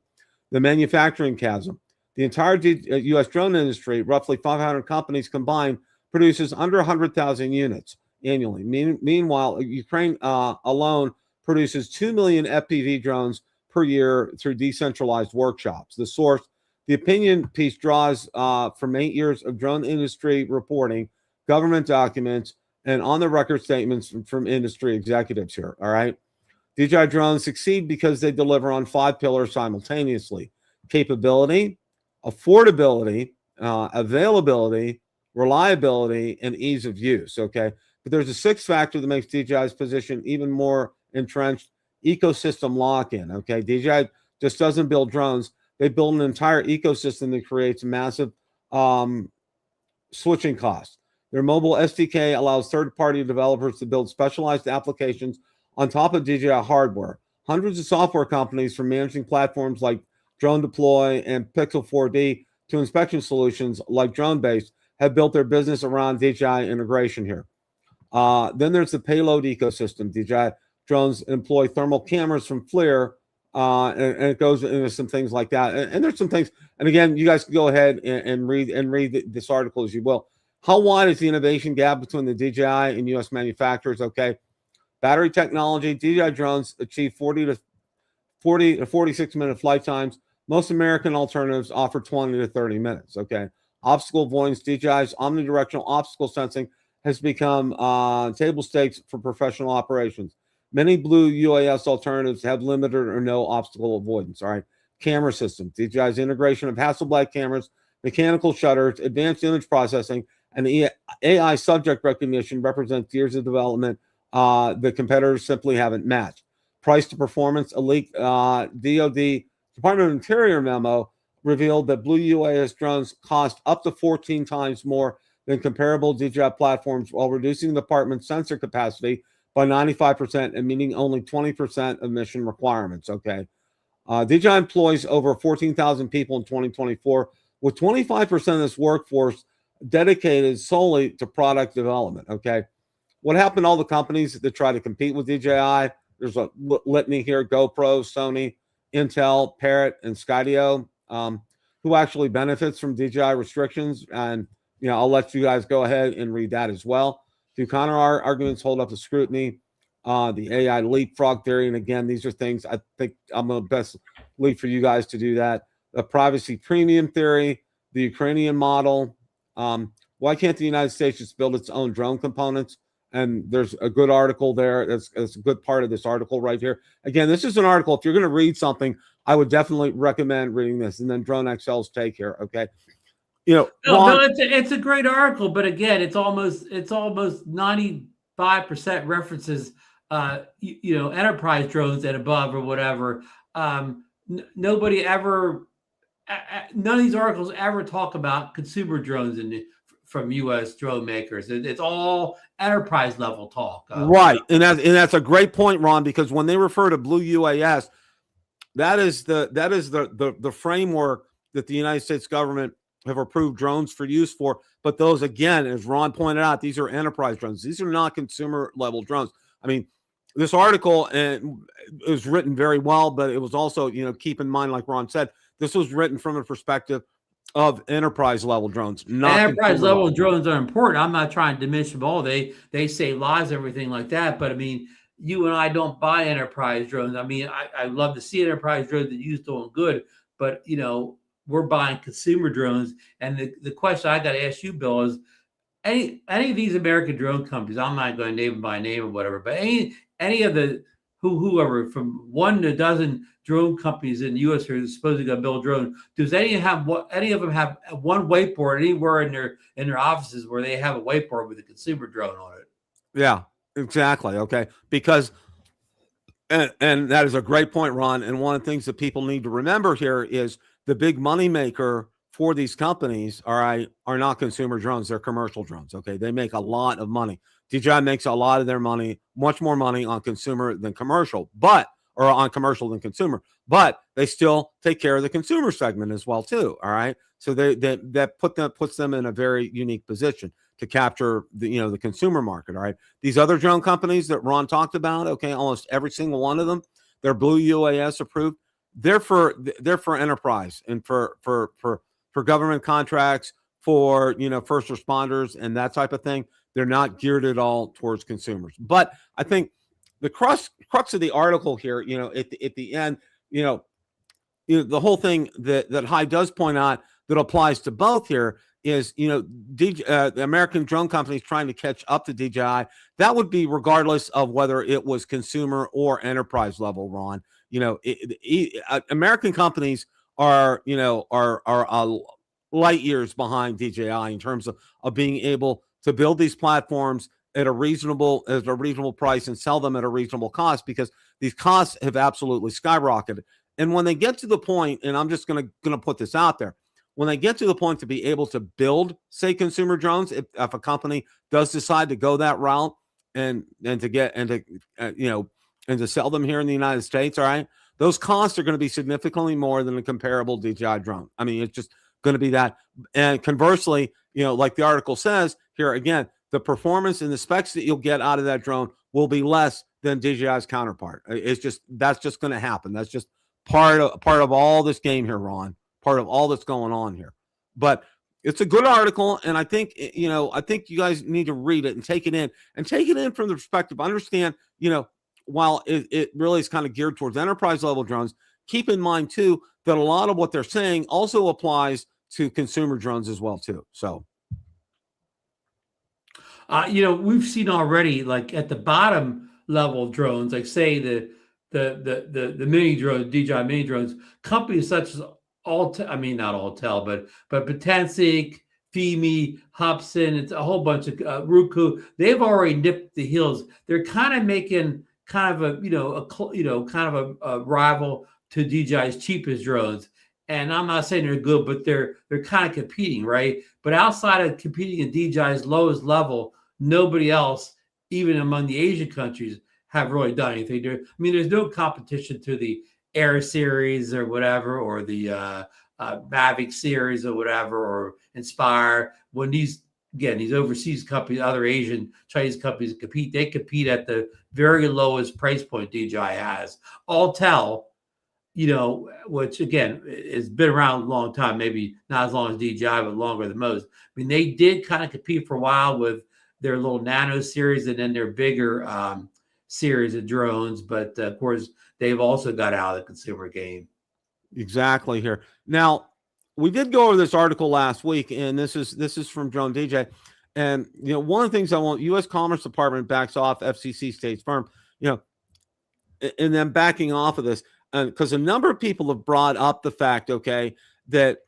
The manufacturing chasm. The entire U.S. drone industry, roughly 500 companies combined, produces under 100,000 units annually. Meanwhile, Ukraine alone produces 2 million FPV drones per year through decentralized workshops. The source, the opinion piece, draws from 8 years of drone industry reporting, government documents, and on-the-record statements from industry executives here, all right? DJI drones succeed because they deliver on 5 pillars simultaneously: capability, affordability, availability, reliability, and ease of use, okay? But there's a sixth factor that makes DJI's position even more entrenched: ecosystem lock-in, okay? DJI just doesn't build drones. They build an entire ecosystem that creates massive switching costs. Their mobile SDK allows third-party developers to build specialized applications on top of DJI hardware. Hundreds of software companies, from managing platforms like Drone Deploy and Pixel 4D to inspection solutions like DroneBase, have built their business around DJI integration here. Then there's the payload ecosystem. DJI drones employ thermal cameras from FLIR, and it goes into some things like that. And there's some things, and again, you guys can go ahead and read this article as you will. How wide is the innovation gap between the DJI and U.S. manufacturers? Okay. Battery technology, DJI drones achieve 40 to 46 minute flight times. Most American alternatives offer 20 to 30 minutes. Okay. Obstacle avoidance, DJI's omnidirectional obstacle sensing has become table stakes for professional operations. Many blue UAS alternatives have limited or no obstacle avoidance. All right. Camera system, DJI's integration of Hasselblad cameras, mechanical shutters, advanced image processing, and AI subject recognition represents years of development the competitors simply haven't matched. Price to performance, a leaked DoD Department of Interior memo revealed that blue UAS drones cost up to 14 times more than comparable DJI platforms, while reducing the department's sensor capacity by 95% and meeting only 20% of mission requirements. Okay. DJI employs over 14,000 people in 2024, with 25% of this workforce dedicated solely to product development. Okay. What happened to all the companies that try to compete with DJI? There's a litany here: GoPro, Sony, Intel, Parrot, and Skydio. Who actually benefits from DJI restrictions? And I'll let you guys go ahead and read that as well. Do counter arguments hold up to scrutiny? The AI leapfrog theory, and again, these are things I think I'm going to best leave for you guys to do that. The privacy premium theory, the Ukrainian model. Why can't the United States just build its own drone components? And there's a good article there. That's a good part of this article right here. Again, this is an article. If you're going to read something, I would definitely recommend reading this. And then Drone XL's take here. Okay. It's a great article, but again, it's almost 95% references, enterprise drones and above or whatever. Nobody ever, none of these articles ever talk about consumer drones from U.S. drone makers. It's all enterprise level talk. Right, and that's a great point, Ron, because when they refer to Blue UAS, that is the framework that the United States government have approved drones for use for. But those, again, as Ron pointed out, these are enterprise drones. These are not consumer level drones. I mean, this article is written very well, but it was also, keep in mind, like Ron said, this was written from a perspective of enterprise level drones, not enterprise level drones are important. I'm not trying to diminish them all. They save lives, everything like that. But I mean, you and I don't buy enterprise drones. I mean, I love to see enterprise drones that use doing good, but we're buying consumer drones. And the question I got to ask you, Bill, is any of these American drone companies, I'm not going to name them by name or whatever, but any of the whoever from 1 to a dozen drone companies in the U.S. who are supposedly going to build drones, does any of them have one whiteboard anywhere in their offices where they have a whiteboard with a consumer drone on it? Yeah, exactly. Okay, because and that is a great point, Ron. And one of the things that people need to remember here is the big money maker for these companies, all right, are not consumer drones. They're commercial drones. Okay, they make a lot of money. DJI makes a lot of their money, much more money on consumer than commercial, or on commercial than consumer, but they still take care of the consumer segment as well too. All right, so that puts them in a very unique position to capture the consumer market. All right, these other drone companies that Ron talked about, okay, almost every single one of them, they're Blue UAS approved. They're for enterprise and for government contracts, for first responders and that type of thing. They're not geared at all towards consumers. But I think the crux of the article here, at the end, the whole thing that Hy does point out that applies to both here is, the American drone companies trying to catch up to DJI. That would be regardless of whether it was consumer or enterprise level, Ron. American companies are light years behind DJI in terms of being able to build these platforms at a reasonable price and sell them at a reasonable cost, because these costs have absolutely skyrocketed. And when they get to the point, and I'm just going to put this out there, when they get to the point to be able to build, say, consumer drones, if a company does decide to go that route and to sell them here in the United States, all right, those costs are going to be significantly more than a comparable DJI drone. I mean, it's just going to be that. And conversely, like the article says here, again, the performance and the specs that you'll get out of that drone will be less than DJI's counterpart. That's just going to happen. That's just part of all this game here, Ron. Part of all that's going on here. But it's a good article, and I think you guys need to read it and take it in from the perspective. Understand, while it really is kind of geared towards enterprise level drones, keep in mind too that a lot of what they're saying also applies to consumer drones as well too. So, we've seen already, like at the bottom level of drones, like say the mini drone, DJI mini drones, companies such as not Alltel, but Potensic, Fimi, Hobson, it's a whole bunch of Roku. They've already nipped the heels. They're kind of making kind of a rival to DJI's cheapest drones. And I'm not saying they're good, but they're kind of competing, right? But outside of competing at DJI's lowest level, nobody else, even among the Asian countries, have really done anything. There's no competition to the Air series or whatever, or the Mavic series or whatever, or Inspire. When these overseas companies, other Asian, Chinese companies compete, they compete at the very lowest price point DJI has. Alltel, which again has been around a long time, maybe not as long as DJI, but longer than most. I mean, they did kind of compete for a while with their little Nano series and then their bigger series of drones, but of course they've also got out of the consumer game. Exactly here. Now, we did go over this article last week, and this is from Drone DJ. And one of the things U.S. Commerce Department backs off FCC state's firm, and then backing off of this, because a number of people have brought up the fact, okay, that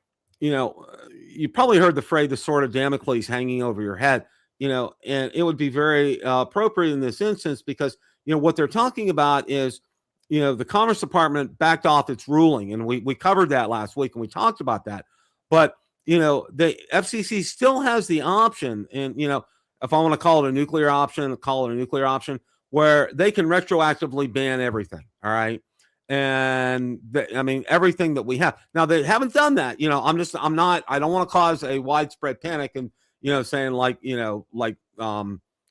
you probably heard the phrase "the sword of Damocles hanging over your head," and it would be very appropriate in this instance because what they're talking about is the Commerce Department backed off its ruling, and we covered that last week and we talked about that. But the FCC still has the option, and if I want to call it a nuclear option, call it a nuclear option, where they can retroactively ban everything. All right. And I mean, everything that we have now, they haven't done that. I don't want to cause a widespread panic and, saying like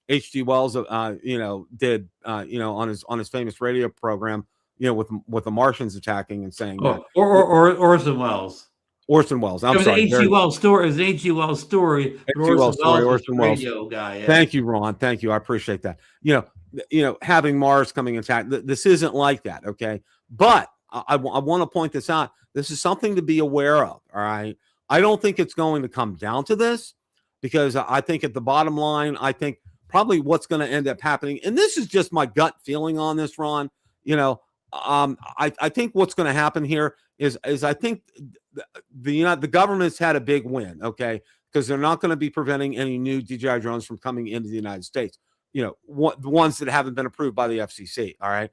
H.G. Wells, did, on his famous radio program, with the Martians attacking and saying that. Or Orson Welles. Orson Welles. I'm sorry. It was an H.G. Wells story. It was an H.G. Wells story. Orson Welles. Radio guy. Yeah. Thank you, Ron. Thank you. I appreciate that. Having Mars coming attack. This isn't like that. Okay. But I want to point this out. This is something to be aware of. All right. I don't think it's going to come down to this, because I think at the bottom line, I think probably what's going to end up happening, and this is just my gut feeling on this, Ron, I think what's going to happen here is I think the government's had a big win, okay, because they're not going to be preventing any new DJI drones from coming into the United States, the ones that haven't been approved by the FCC, all right?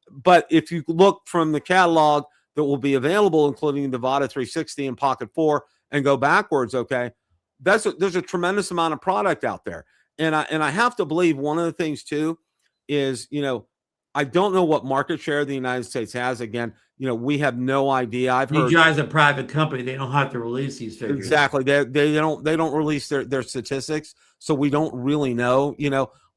But if you look from the catalog that will be available, including the Vada 360 and Pocket 4, and go backwards, okay, there's a tremendous amount of product out there. And I have to believe one of the things too is, I don't know what market share the United States has. Again, we have no idea. I've heard DJI is a private company; they don't have to release these figures. Exactly. They don't release their statistics, so we don't really know.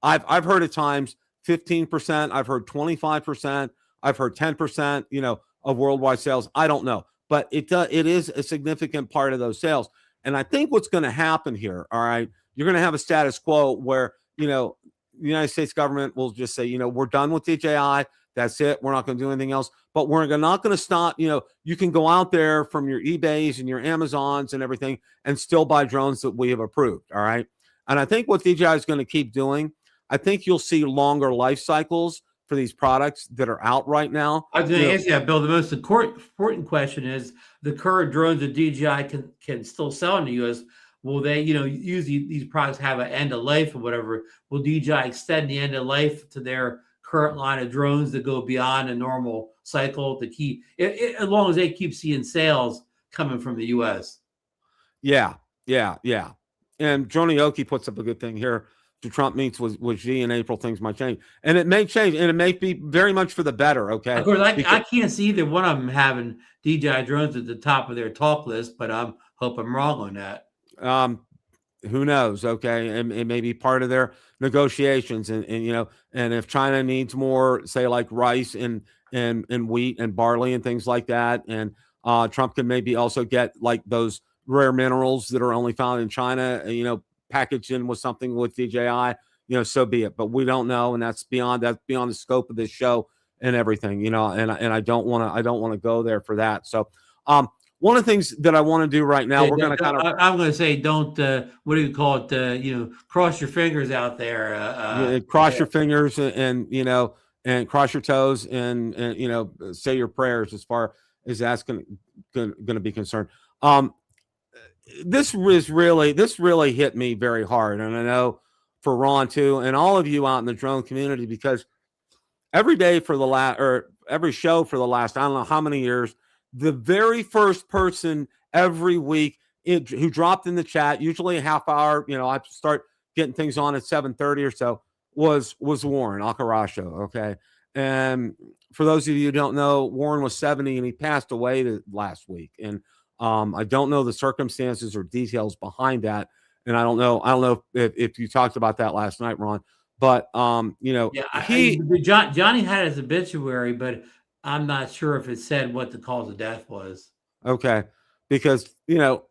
I've heard at times 15%. I've heard 25%. I've heard 10%. Of worldwide sales. I don't know, but it is a significant part of those sales. And I think what's going to happen here, all right, you're going to have a status quo where the United States government will just say, we're done with DJI. That's it. We're not going to do anything else. But we're not going to stop. You can go out there from your eBays and your Amazons and everything and still buy drones that we have approved. All right. And I think what DJI is going to keep doing, I think you'll see longer life cycles for these products that are out right now. I was going to answer that, Bill. The most important question is the current drones that DJI can still sell in the U.S. Will they, use these products have an end of life or whatever? Will DJI extend the end of life to their current line of drones that go beyond a normal cycle to keep, as long as they keep seeing sales coming from the U.S.? Yeah. And Joni Oki puts up a good thing here. If Trump meets with Xi in April, things might change, and it may change, and it may be very much for the better. Okay. Of course, I can't see either one of them having DJI drones at the top of their talk list, but I hope I'm wrong on that. Who knows? Okay. And it may be part of their negotiations. And if China needs more, say like rice and wheat and barley and things like that. And, Trump can maybe also get like those rare minerals that are only found in China, packaged in with something with DJI, so be it. But we don't know. And that's beyond the scope of this show and everything, and I don't want to go there for that. So, one of the things that I want to do right now, we're going to I'm going to say, don't, what do you call it? Cross your fingers out there. Cross your fingers and cross your toes and say your prayers as far as that's going to be concerned. This really hit me very hard. And I know for Ron too, and all of you out in the drone community, because every day for every show for the last, I don't know how many years, the very first person every week who dropped in the chat, usually a half hour, I start getting things on at 7:30 or so, was Warren Acarascio. Okay. And for those of you who don't know, Warren was 70 and he passed away last week. And I don't know the circumstances or details behind that. And I don't know if you talked about that last night, Ron, but Johnny had his obituary, but I'm not sure if it said what the cause of death was. Okay. Because, it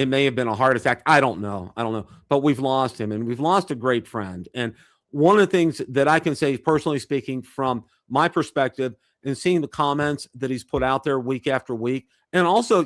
may have been a heart attack. I don't know, but we've lost him and we've lost a great friend. And one of the things that I can say, personally speaking, from my perspective and seeing the comments that he's put out there week after week. And also,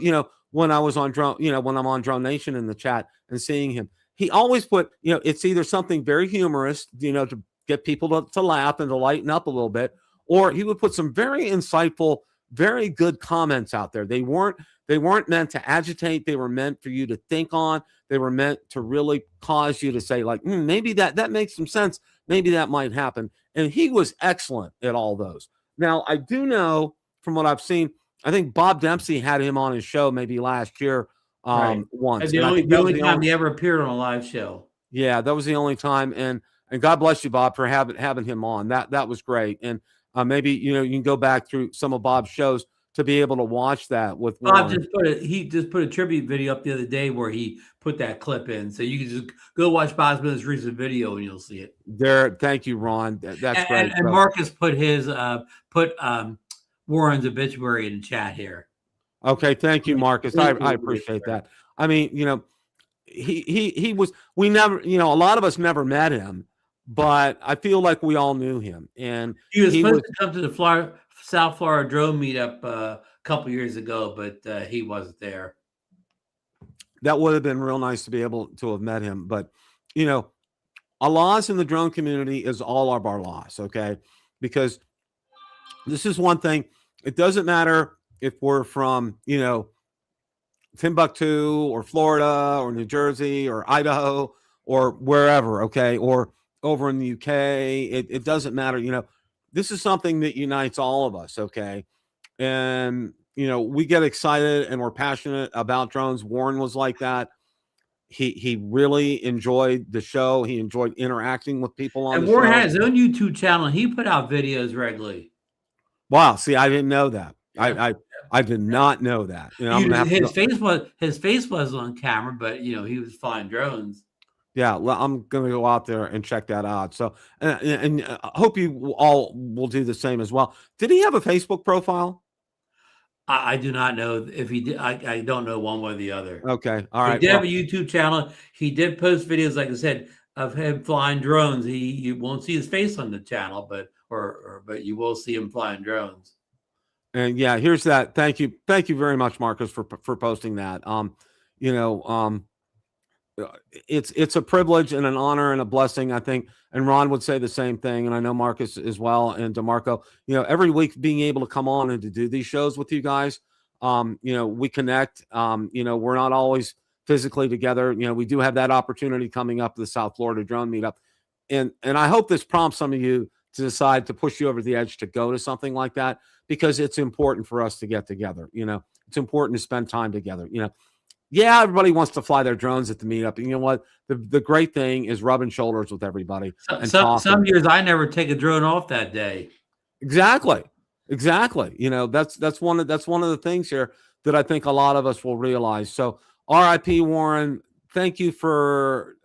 when I was on Drone, when I'm on Drone Nation in the chat and seeing him, he always put, it's either something very humorous, to get people to laugh and to lighten up a little bit, or he would put some very insightful, very good comments out there. They weren't meant to agitate. They were meant for you to think on. They were meant to really cause you to say like, maybe that makes some sense. Maybe that might happen. And he was excellent at all those. Now, I do know from what I've seen, I think Bob Dempsey had him on his show maybe last year Right. once. The And I only think the that was only the time only he ever appeared on a live show. yeah, that was the only time. And God bless you, Bob, for having him on. That was great. And maybe you can go back through some of Bob's shows to be able to watch that with Bob Warren. he just put a tribute video up the other day where he put that clip in. So you can just go watch Bob's most recent video and you'll see it. There, thank you, Ron. That's great. And Marcus put his Warren's obituary in the chat here. Okay, thank you, Marcus. I appreciate that. I mean, he was, we never, a lot of us never met him, but I feel like we all knew him. And he was supposed to come to the South Florida drone meetup a couple years ago, but he wasn't there. That would have been real nice to be able to have met him. But, a loss in the drone community is all of our loss, okay? Because this is one thing. It doesn't matter if we're from, Timbuktu or Florida or New Jersey or Idaho or wherever, okay, or over in the UK. It doesn't matter. This is something that unites all of us, okay? And, we get excited and we're passionate about drones. Warren was like that. He really enjoyed the show. He enjoyed interacting with people on the show. And Warren had his own YouTube channel. He put out videos regularly. Wow. See, I didn't know that. Yeah. I did not know that. His face was on camera, but he was flying drones. Yeah, I'm gonna go out there and check that out. So, and I hope you all will do the same as well. Did he have a Facebook profile? I do not know if he did. I don't know one way or the other. Okay, all right. He did have a YouTube channel. He did post videos, like I said, of him flying drones. You won't see his face on the channel, but you will see him flying drones. And yeah, here's that. Thank you very much, Marcus, for posting that. It's a privilege and an honor and a blessing, I think. And Ron would say the same thing, and I know Marcus as well, and DeMarco. Every week being able to come on and to do these shows with you guys, we connect. We're not always physically together. We do have that opportunity coming up, the South Florida Drone Meetup, and I hope this prompts some of you to decide to push you over the edge to go to something like that, because it's important for us to get together. It's important to spend time together. Yeah, everybody wants to fly their drones at the meetup. And you know what? The great thing is rubbing shoulders with everybody. Some years I never take a drone off that day. Exactly. That's one of the things here that I think a lot of us will realize. So RIP Warren, thank you for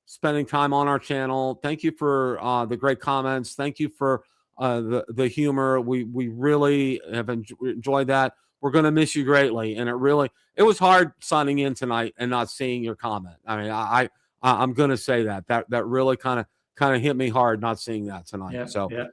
spending time on our channel. Thank you for the great comments. Thank you for the humor. We really have enjoyed that. We're going to miss you greatly. And it was hard signing in tonight and not seeing your comment. I mean, I'm going to say that really kind of hit me hard not seeing that tonight. Yeah, so yeah.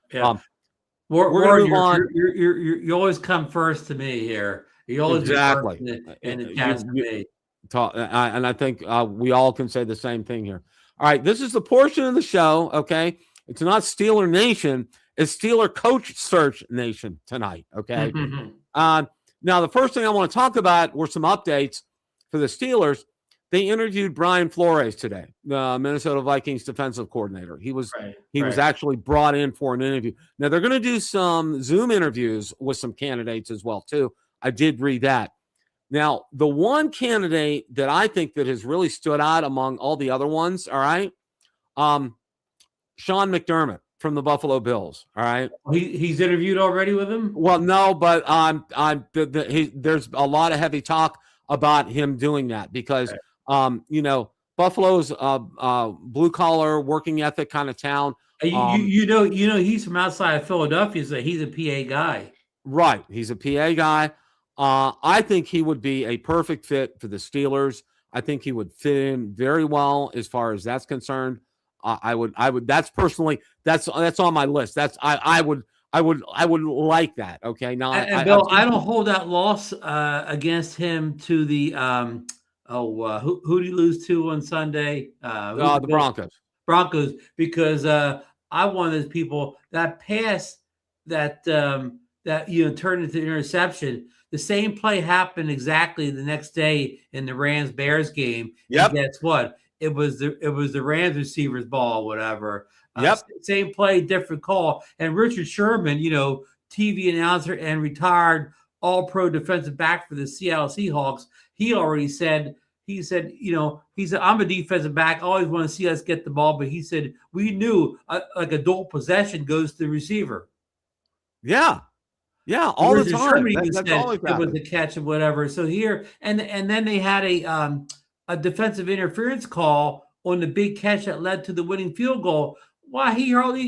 We're going to move on. You always come first to me here. You always exactly in the cast to me. And I think we all can say the same thing here. All right, this is the portion of the show. Okay, it's not Steeler Nation; it's Steeler Coach Search Nation tonight. Okay. Now, the first thing I want to talk about were some updates for the Steelers. They interviewed Brian Flores today, the Minnesota Vikings defensive coordinator. He was actually brought in for an interview. Now, they're going to do some Zoom interviews with some candidates as well, too. I did read that. Now, the one candidate that I think that has really stood out among all the other ones, all right, Sean McDermott from the Buffalo Bills. All right. He's interviewed already with him? Well, no, but there's a lot of heavy talk about him doing that because, Buffalo's blue collar working ethic kind of town. He's from outside of Philadelphia, so he's a PA guy. Right. He's a PA guy. I think he would be a perfect fit for the Steelers. I think he would fit in very well as far as that's concerned. I would. That's on my list. I would like that. Okay. Now, Bill, I don't hold that loss against him to the who did he lose to on Sunday? The Broncos. Broncos, because I'm one of those people that pass that turned into interception. The same play happened exactly the next day in the Rams-Bears game. Yep. And guess what? It was the Rams receiver's ball, whatever. Yep. Same play, different call. And Richard Sherman, TV announcer and retired All-Pro defensive back for the Seattle Seahawks, he already said, I'm a defensive back. I always want to see us get the ball, but he said we knew like a dual possession goes to the receiver. Yeah, all the time. Sherman even That's said always it was happened. a catch and whatever. So here, and then they had a defensive interference call on the big catch that led to the winning field goal. Why he hardly,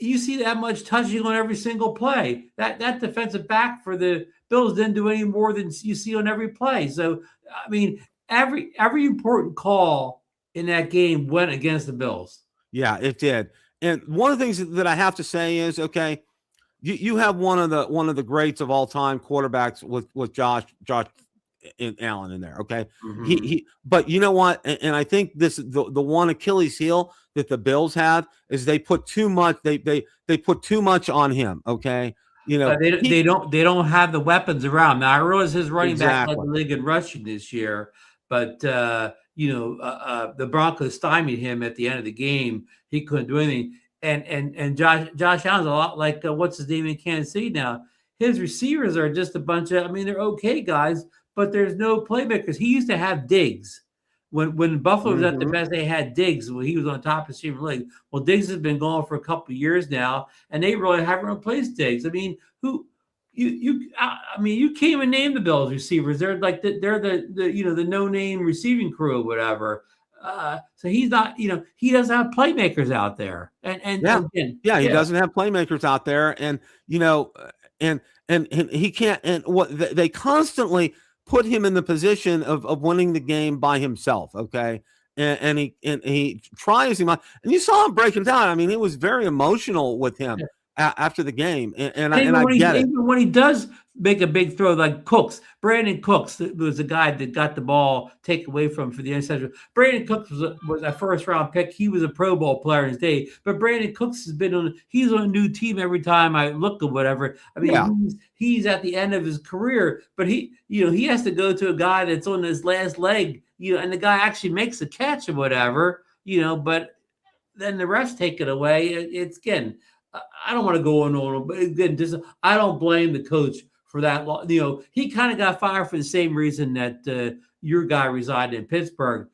you see that much touching on every single play. That defensive back for the Bills didn't do any more than you see on every play. So I mean, every important call in that game went against the Bills. Yeah, it did. And one of the things that I have to say is, okay, you have one of the greats of all time quarterbacks with Josh Allen in there. Okay, he but you know what? And I think this the one Achilles heel that the Bills have is they put too much. They put too much on him. Okay, they don't have the weapons around. Now I realize his running back led exactly. the league in rushing this year, but the Broncos stymied him at the end of the game. He couldn't do anything. And Josh Allen's a lot like what's his name in Kansas City now. His receivers are just a bunch of, they're okay guys, but there's no playmakers. He used to have Diggs. When Buffalo was at the best, they had Diggs when he was on top of receiver league. Well, Diggs has been gone for a couple of years now, and they really haven't replaced Diggs. You can't even name the Bills receivers. They're like they're the no name receiving crew or whatever. So he's not, he doesn't have playmakers out there. And he doesn't have playmakers out there, and and he can't. And what they constantly put him in the position of winning the game by himself. Okay. And he tries him out, and you saw him breaking down. I mean, he was very emotional with him after the game. And I get it. Even when he does make a big throw, like Brandon Cooks was the guy that got the ball taken away from him for the interception. Brandon Cooks was a first round pick. He was a Pro Bowl player in his day. But Brandon Cooks he's on a new team every time I look or whatever. He's at the end of his career, but he has to go to a guy that's on his last leg, and the guy actually makes a catch or whatever, but then the refs take it away. It's again, I don't want to go on, but again, I don't blame the coach for that. He kind of got fired for the same reason that your guy resided in Pittsburgh.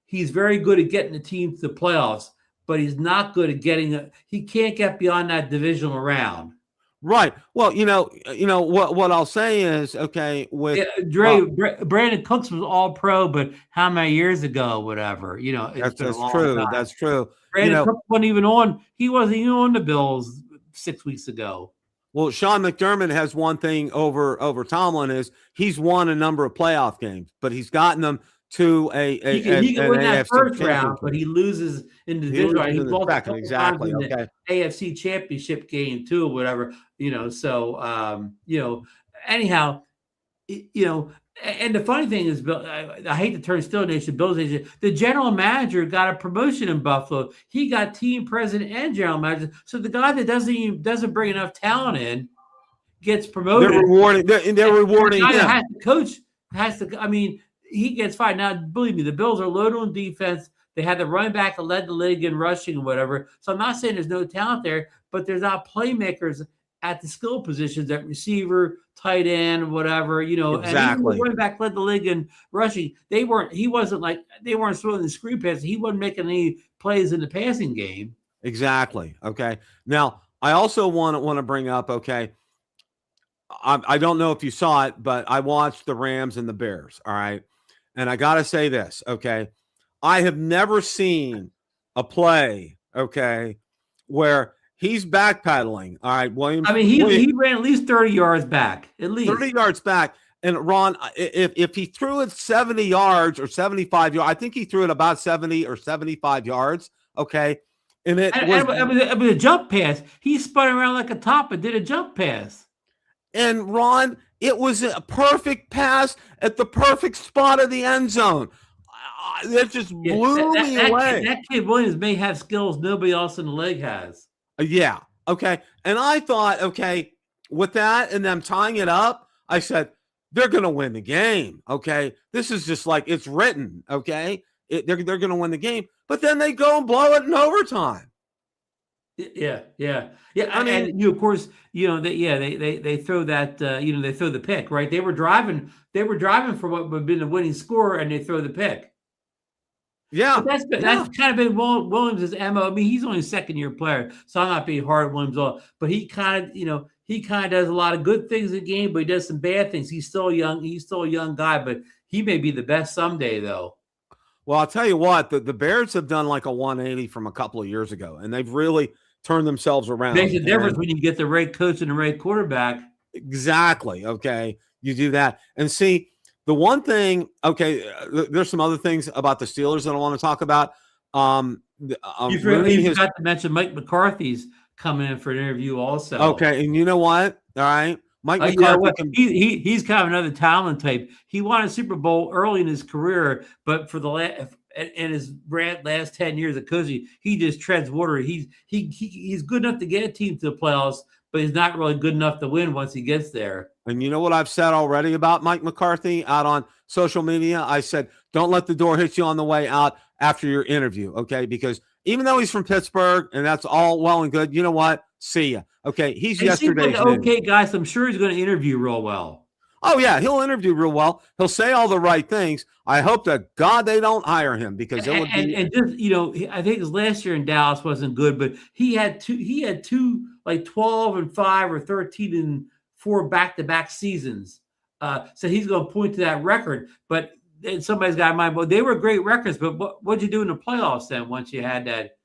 He's very good at getting the team to the playoffs, but he's not good at he can't get beyond that divisional round. Right. Well, what I'll say is, okay, with Brandon Cooks was all pro, but how many years ago, whatever, that's true. Time. That's true. Brandon Cooks wasn't even on the Bills 6 weeks ago. Well, Sean McDermott has one thing over Tomlin is he's won a number of playoff games, but he's gotten them to he can win that first round, but he loses in the division round. He lost second, exactly. In the AFC Championship game too, or whatever. So anyhow, and the funny thing is, Bill, I hate to turn Still Nation, Bills Nation. The general manager got a promotion in Buffalo. He got team president and general manager. So the guy that doesn't bring enough talent in gets promoted. They're rewarding. They're rewarding him. He gets fired. Now, believe me, the Bills are loaded on defense. They had the running back that led the league in rushing or whatever. So I'm not saying there's no talent there, but there's not playmakers at the skill positions, at receiver, tight end, whatever, Exactly. And even the running back led the league in rushing. They weren't throwing the screen passes. He wasn't making any plays in the passing game. Exactly. Okay. Now, I also want to bring up, okay, I don't know if you saw it, but I watched the Rams and the Bears. All right. And I got to say this, okay, I have never seen a play, okay, where he's backpedaling. All right, Williams. He ran at least 30 yards back, at least 30 yards back. And Ron, if he threw it 70 yards or 75 yards, I think he threw it about 70 or 75 yards. Okay, and it was a jump pass. He spun around like a top and did a jump pass. And Ron, it was a perfect pass at the perfect spot of the end zone. That just blew me away. That kid Williams may have skills nobody else in the league has. Yeah. Okay. And I thought, okay, with that and them tying it up, I said, they're going to win the game. Okay. This is just like it's written. Okay. They're going to win the game. But then they go and blow it in overtime. Yeah. I mean, And of course, they throw that, they throw the pick, right? They were driving for what would have been the winning score, and they throw the pick. But yeah, that's yeah. kind of been Williams' MO. I mean, he's only a second-year player, so I'm not being hard on Williams all, but he kind of does a lot of good things in the game, but he does some bad things. He's still young. He's still a young guy, but he may be the best someday, though. Well, I'll tell you what, the Bears have done like a 180 from a couple of years ago, and they've really turned themselves Makes around. a difference And when you get the right coach and the right quarterback. exactly, okay, you do that. And see, the one thing, okay, there's some other things about the Steelers that I want to talk about. Rooney You has forgot to mention Mike McCarthy's coming in for an interview also. okay, and you know what? All right, Mike You know McCarthy what? can He's kind of another talent type. He won a Super Bowl early in his career, but for the last in his last 10 years of coaching, he just treads water. He's good enough to get a team to the playoffs, but he's not really good enough to win once he gets there. And you know what I've said already about Mike McCarthy out on social media? I said, don't let the door hit you on the way out after your interview, okay? Because even though he's from Pittsburgh and that's all well and good, you know what? See ya. Okay, he's He seems like yesterday's an news. okay guy, so I'm sure he's going to interview real well. Oh, yeah, he'll interview real well. He'll say all the right things. I hope to God they don't hire him because it would be. And just I think his last year in Dallas wasn't good, but he had two like 12-5 or 13-4 back-to-back seasons. So he's going to point to that record. But somebody's got in mind, well, they were great records, but what'd you do in the playoffs then once you had that,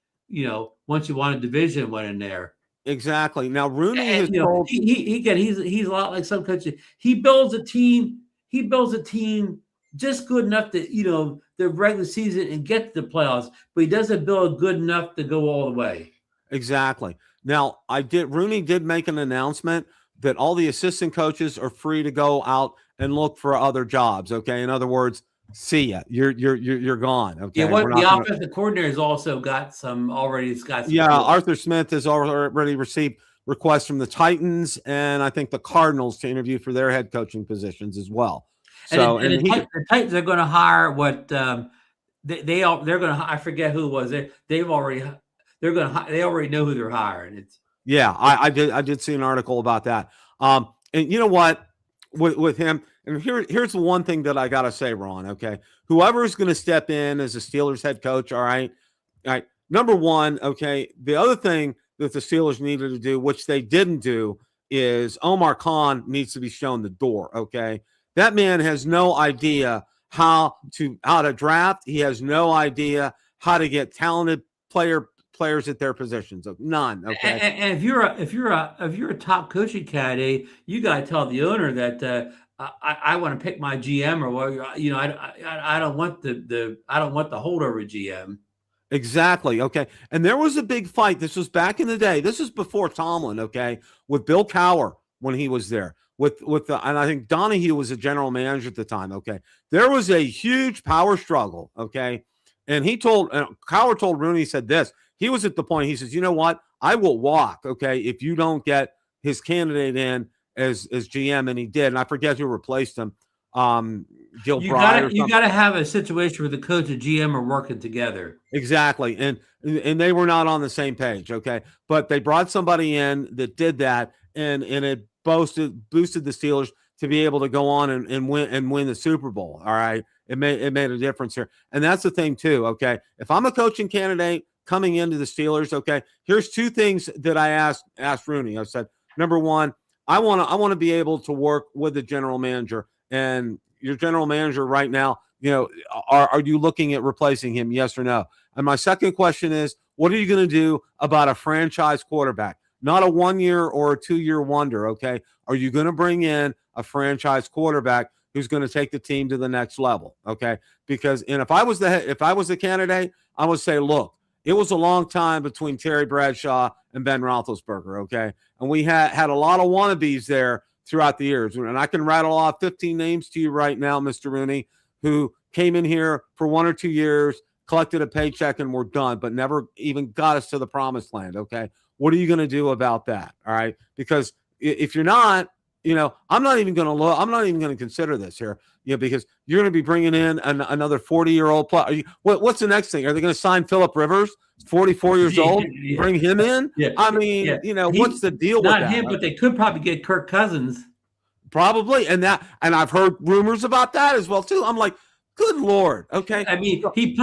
once you won a division went in there? Exactly. Now, Rooney And has told. he's a lot like some coaches. He builds a team. He builds a team just good enough to the regular season and get to the playoffs, but he doesn't build good enough to go all the way. Exactly. Now, Rooney did make an announcement that all the assistant coaches are free to go out and look for other jobs. Okay. In other words, see ya. You're gone. Okay. Yeah, We're what the not gonna, offensive coordinator has also got some already. It's got some. yeah, Arthur Smith has already received requests from the Titans and I think the Cardinals to interview for their head coaching positions as well. So And the Titans are going to hire what they're going to. I forget who it was. They already know who they're hiring. Yeah, I did see an article about that. And you know what, with him, and here's the one thing that I gotta say, Ron. Okay, whoever is going to step in as a Steelers head coach, all right. Number one, okay. The other thing that the Steelers needed to do, which they didn't do, is Omar Khan needs to be shown the door. Okay, that man has no idea how to draft. He has no idea how to get talented players at their positions. None. Okay. And if you're a top coaching candidate, you got to tell the owner that I want to pick my GM or what. I don't want the holdover GM. Exactly. Okay. And there was a big fight. This was back in the day. This is before Tomlin. Okay. With Bill Cowher when he was there. And I think Donahue was a general manager at the time. Okay. There was a huge power struggle. Okay. And Cowher told Rooney, he said this. He was at the point, he says, you know what? I will walk, okay, if you don't get his candidate in as GM, and he did. And I forget who replaced him. Gil Bryan. You got to have a situation where the coach and GM are working together. Exactly. And they were not on the same page, okay? But they brought somebody in that did that, and it boosted the Steelers to be able to go on and win the Super Bowl, all right? It made a difference here. And that's the thing, too, okay? If I'm a coaching candidate coming into the Steelers, okay, here's two things that I asked Rooney. I said, number one, I want to be able to work with the general manager, and your general manager right now, are you looking at replacing him? Yes or no? And my second question is, what are you going to do about a franchise quarterback? Not a 1 year or a 2 year wonder. Okay. Are you going to bring in a franchise quarterback who's going to take the team to the next level? Okay. Because, and if I was the candidate, I would say, look, it was a long time between Terry Bradshaw and Ben Roethlisberger, okay? And we had a lot of wannabes there throughout the years. And I can rattle off 15 names to you right now, Mr. Rooney, who came in here for 1 or 2 years, collected a paycheck, and were done, but never even got us to the promised land, okay? What are you going to do about that, all right? Because if you're not, I'm not even going to look. I'm not even going to consider this here, because you're going to be bringing in another 40-year-old player. What's the next thing? Are they going to sign Phillip Rivers, 44 years old, bring him in? Yeah. I mean, what's the deal with that? Not him, but they could probably get Kirk Cousins. Probably, and I've heard rumors about that as well too. I'm like, good Lord, okay. I mean, he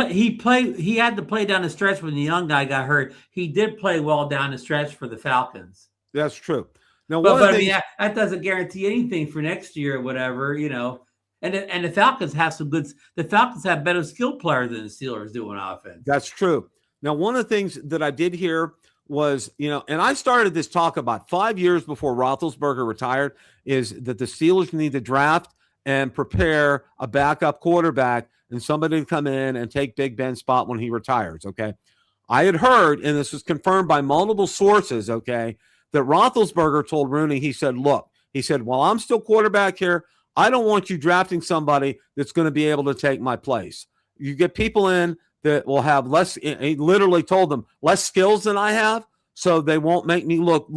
had to play down the stretch when the young guy got hurt. He did play well down the stretch for the Falcons. That's true. Now, but I mean, that doesn't guarantee anything for next year or whatever, And the Falcons have the Falcons have better skill players than the Steelers do on offense. That's true. Now, one of the things that I did hear was, and I started this talk about 5 years before Roethlisberger retired, is that the Steelers need to draft and prepare a backup quarterback and somebody to come in and take Big Ben's spot when he retires, okay? I had heard, and this was confirmed by multiple sources, okay, that Roethlisberger told Rooney, he said, while I'm still quarterback here, I don't want you drafting somebody that's going to be able to take my place. You get people in that will have less, he literally told them, less skills than I have, so they won't make me look,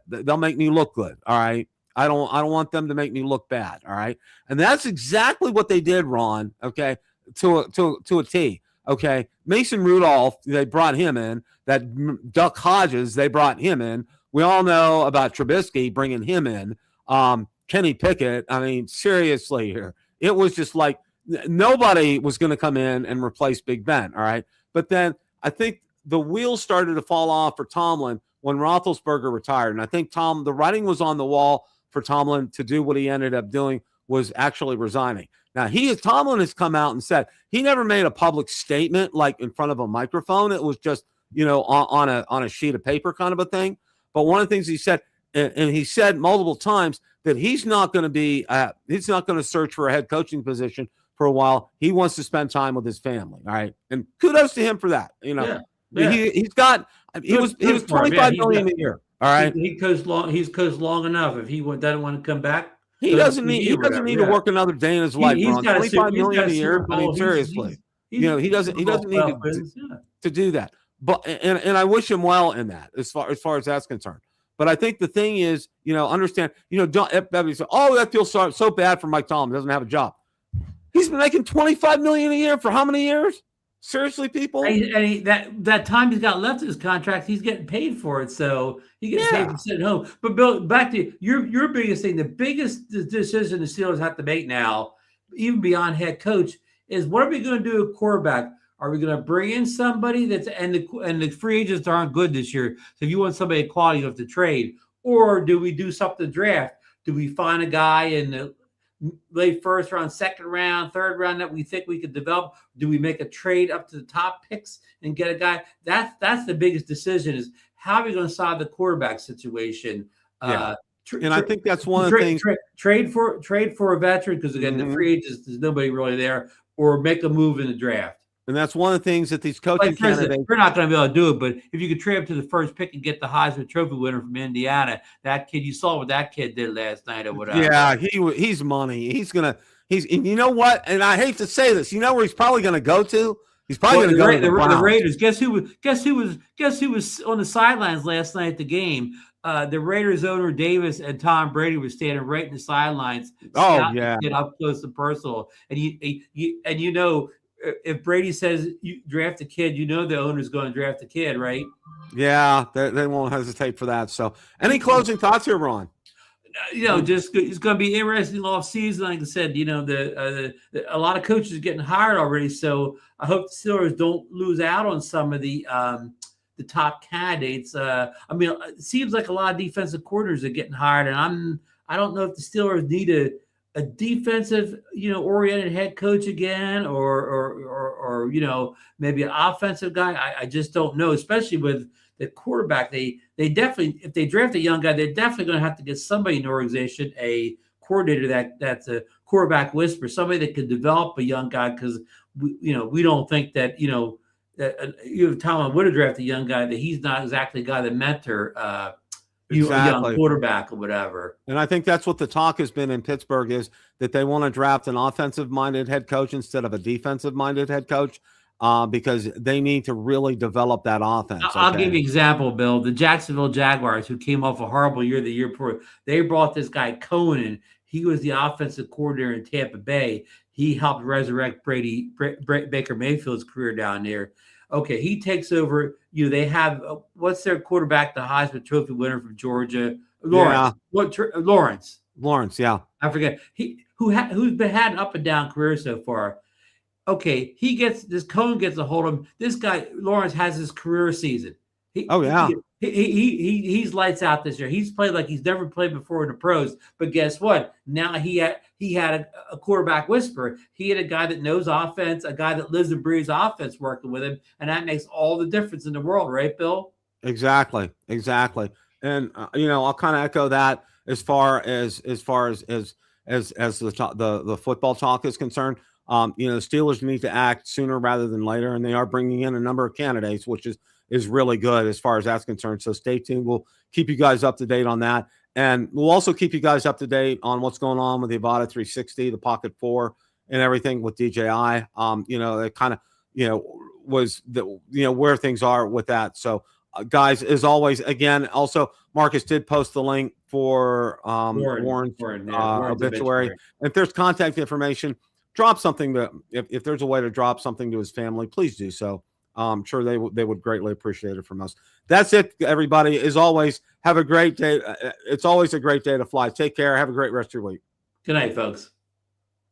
they'll make me look good, all right? I don't want them to make me look bad, all right? And that's exactly what they did, Ron, okay, to a T, okay? Mason Rudolph, they brought him in. That Duck Hodges, they brought him in. We all know about Trubisky bringing him in. Kenny Pickett, I mean, seriously here. It was just like nobody was going to come in and replace Big Ben, all right? But then I think the wheels started to fall off for Tomlin when Roethlisberger retired. And I think the writing was on the wall for Tomlin to do what he ended up doing, was actually resigning. Now, Tomlin has come out and said he never made a public statement like in front of a microphone. It was just, on a sheet of paper kind of a thing. But one of the things he said, and he said multiple times, that he's not going to search for a head coaching position for a while. He wants to spend time with his family. All right. And kudos to him for that. He was $25 million a year. All right. He's coached long enough. If he doesn't want to come back, he doesn't need to work another day in his life. $25 million a year. I mean, seriously, he doesn't need to do that. But and I wish him well in that as far as that's concerned. But I think the thing is, understand, everybody say, oh, that feels so bad for Mike Tomlin, doesn't have a job. He's been making $25 million a year for how many years? Seriously, people? And that time he's got left in his contract, he's getting paid for it. So he gets paid for sitting home. But Bill, back to your biggest thing, the biggest decision the Steelers have to make now, even beyond head coach, is what are we going to do with quarterback? Are we going to bring in somebody and the free agents aren't good this year? So if you want somebody of quality, you have to trade. Or do we do something draft? Do we find a guy in the late first round, second round, third round that we think we could develop? Do we make a trade up to the top picks and get a guy? That's the biggest decision, is how are we going to solve the quarterback situation? Yeah. And I think that's one of the things. Trade for a veteran, because again, the free agents, there's nobody really there, or make a move in the draft. And that's one of the things that these coaching candidates. We're not going to be able to do it, but if you could trade up to the first pick and get the Heisman Trophy winner from Indiana, that kid, you saw what that kid did last night or whatever. Yeah, he's money. And you know what? And I hate to say this, you know where he's probably going to go to? He's probably going to go to the Raiders. Guess who was on the sidelines last night at the game? The Raiders owner Davis and Tom Brady were standing right in the sidelines. Oh yeah, up close and personal. And you know, if Brady says you draft a kid, the owner's going to draft a kid, right? Yeah, they won't hesitate for that. So, any closing thoughts here, Ron? Just it's going to be interesting off season. Like I said, a lot of coaches are getting hired already. So I hope the Steelers don't lose out on some of the top candidates. I mean, it seems like a lot of defensive coordinators are getting hired, and I don't know if the Steelers need a defensive, oriented head coach again, or maybe an offensive guy. I just don't know, especially with the quarterback. They definitely, if they draft a young guy, they're definitely going to have to get somebody in the organization, a coordinator that's a quarterback whisperer, somebody that can develop a young guy, because we don't think that that Tomlin would have drafted a young guy, that he's not exactly a guy that mentor a young quarterback or whatever. And I think that's what the talk has been in Pittsburgh, is that they want to draft an offensive-minded head coach instead of a defensive-minded head coach. because they need to really develop that offense. I'll give you an example, Bill. The Jacksonville Jaguars, who came off a horrible year the year before, they brought this guy Cohen. He was the offensive coordinator in Tampa Bay. He helped resurrect Baker Mayfield's career down there. Okay, he takes over. They have what's their quarterback, the Heisman Trophy winner from Georgia, Lawrence. Yeah. Lawrence, yeah. I forget. Who's had an up and down career so far. Okay, Cohen gets a hold of him. This guy Lawrence has his career season. He's lights out this year. He's played like he's never played before in the pros. But guess what? Now he had a quarterback whisperer. He had a guy that knows offense, a guy that lives and breathes offense working with him, and that makes all the difference in the world, right, Bill? Exactly. And I'll kind of echo that as far as the football talk is concerned. The Steelers need to act sooner rather than later, and they are bringing in a number of candidates, which is really good as far as that's concerned. So stay tuned. We'll keep you guys up to date on that, and we'll also keep you guys up to date on what's going on with the Avata 360, the Pocket 4, and everything with DJI. It kind of was where things are with that. So guys, as always, again, also Marcus did post the link for Warren's obituary. And if there's contact information, drop something if there's a way to drop something to his family, please do so. I'm sure they would greatly appreciate it from us. That's it, everybody. As always, have a great day. It's always a great day to fly. Take care. Have a great rest of your week. Good night, folks.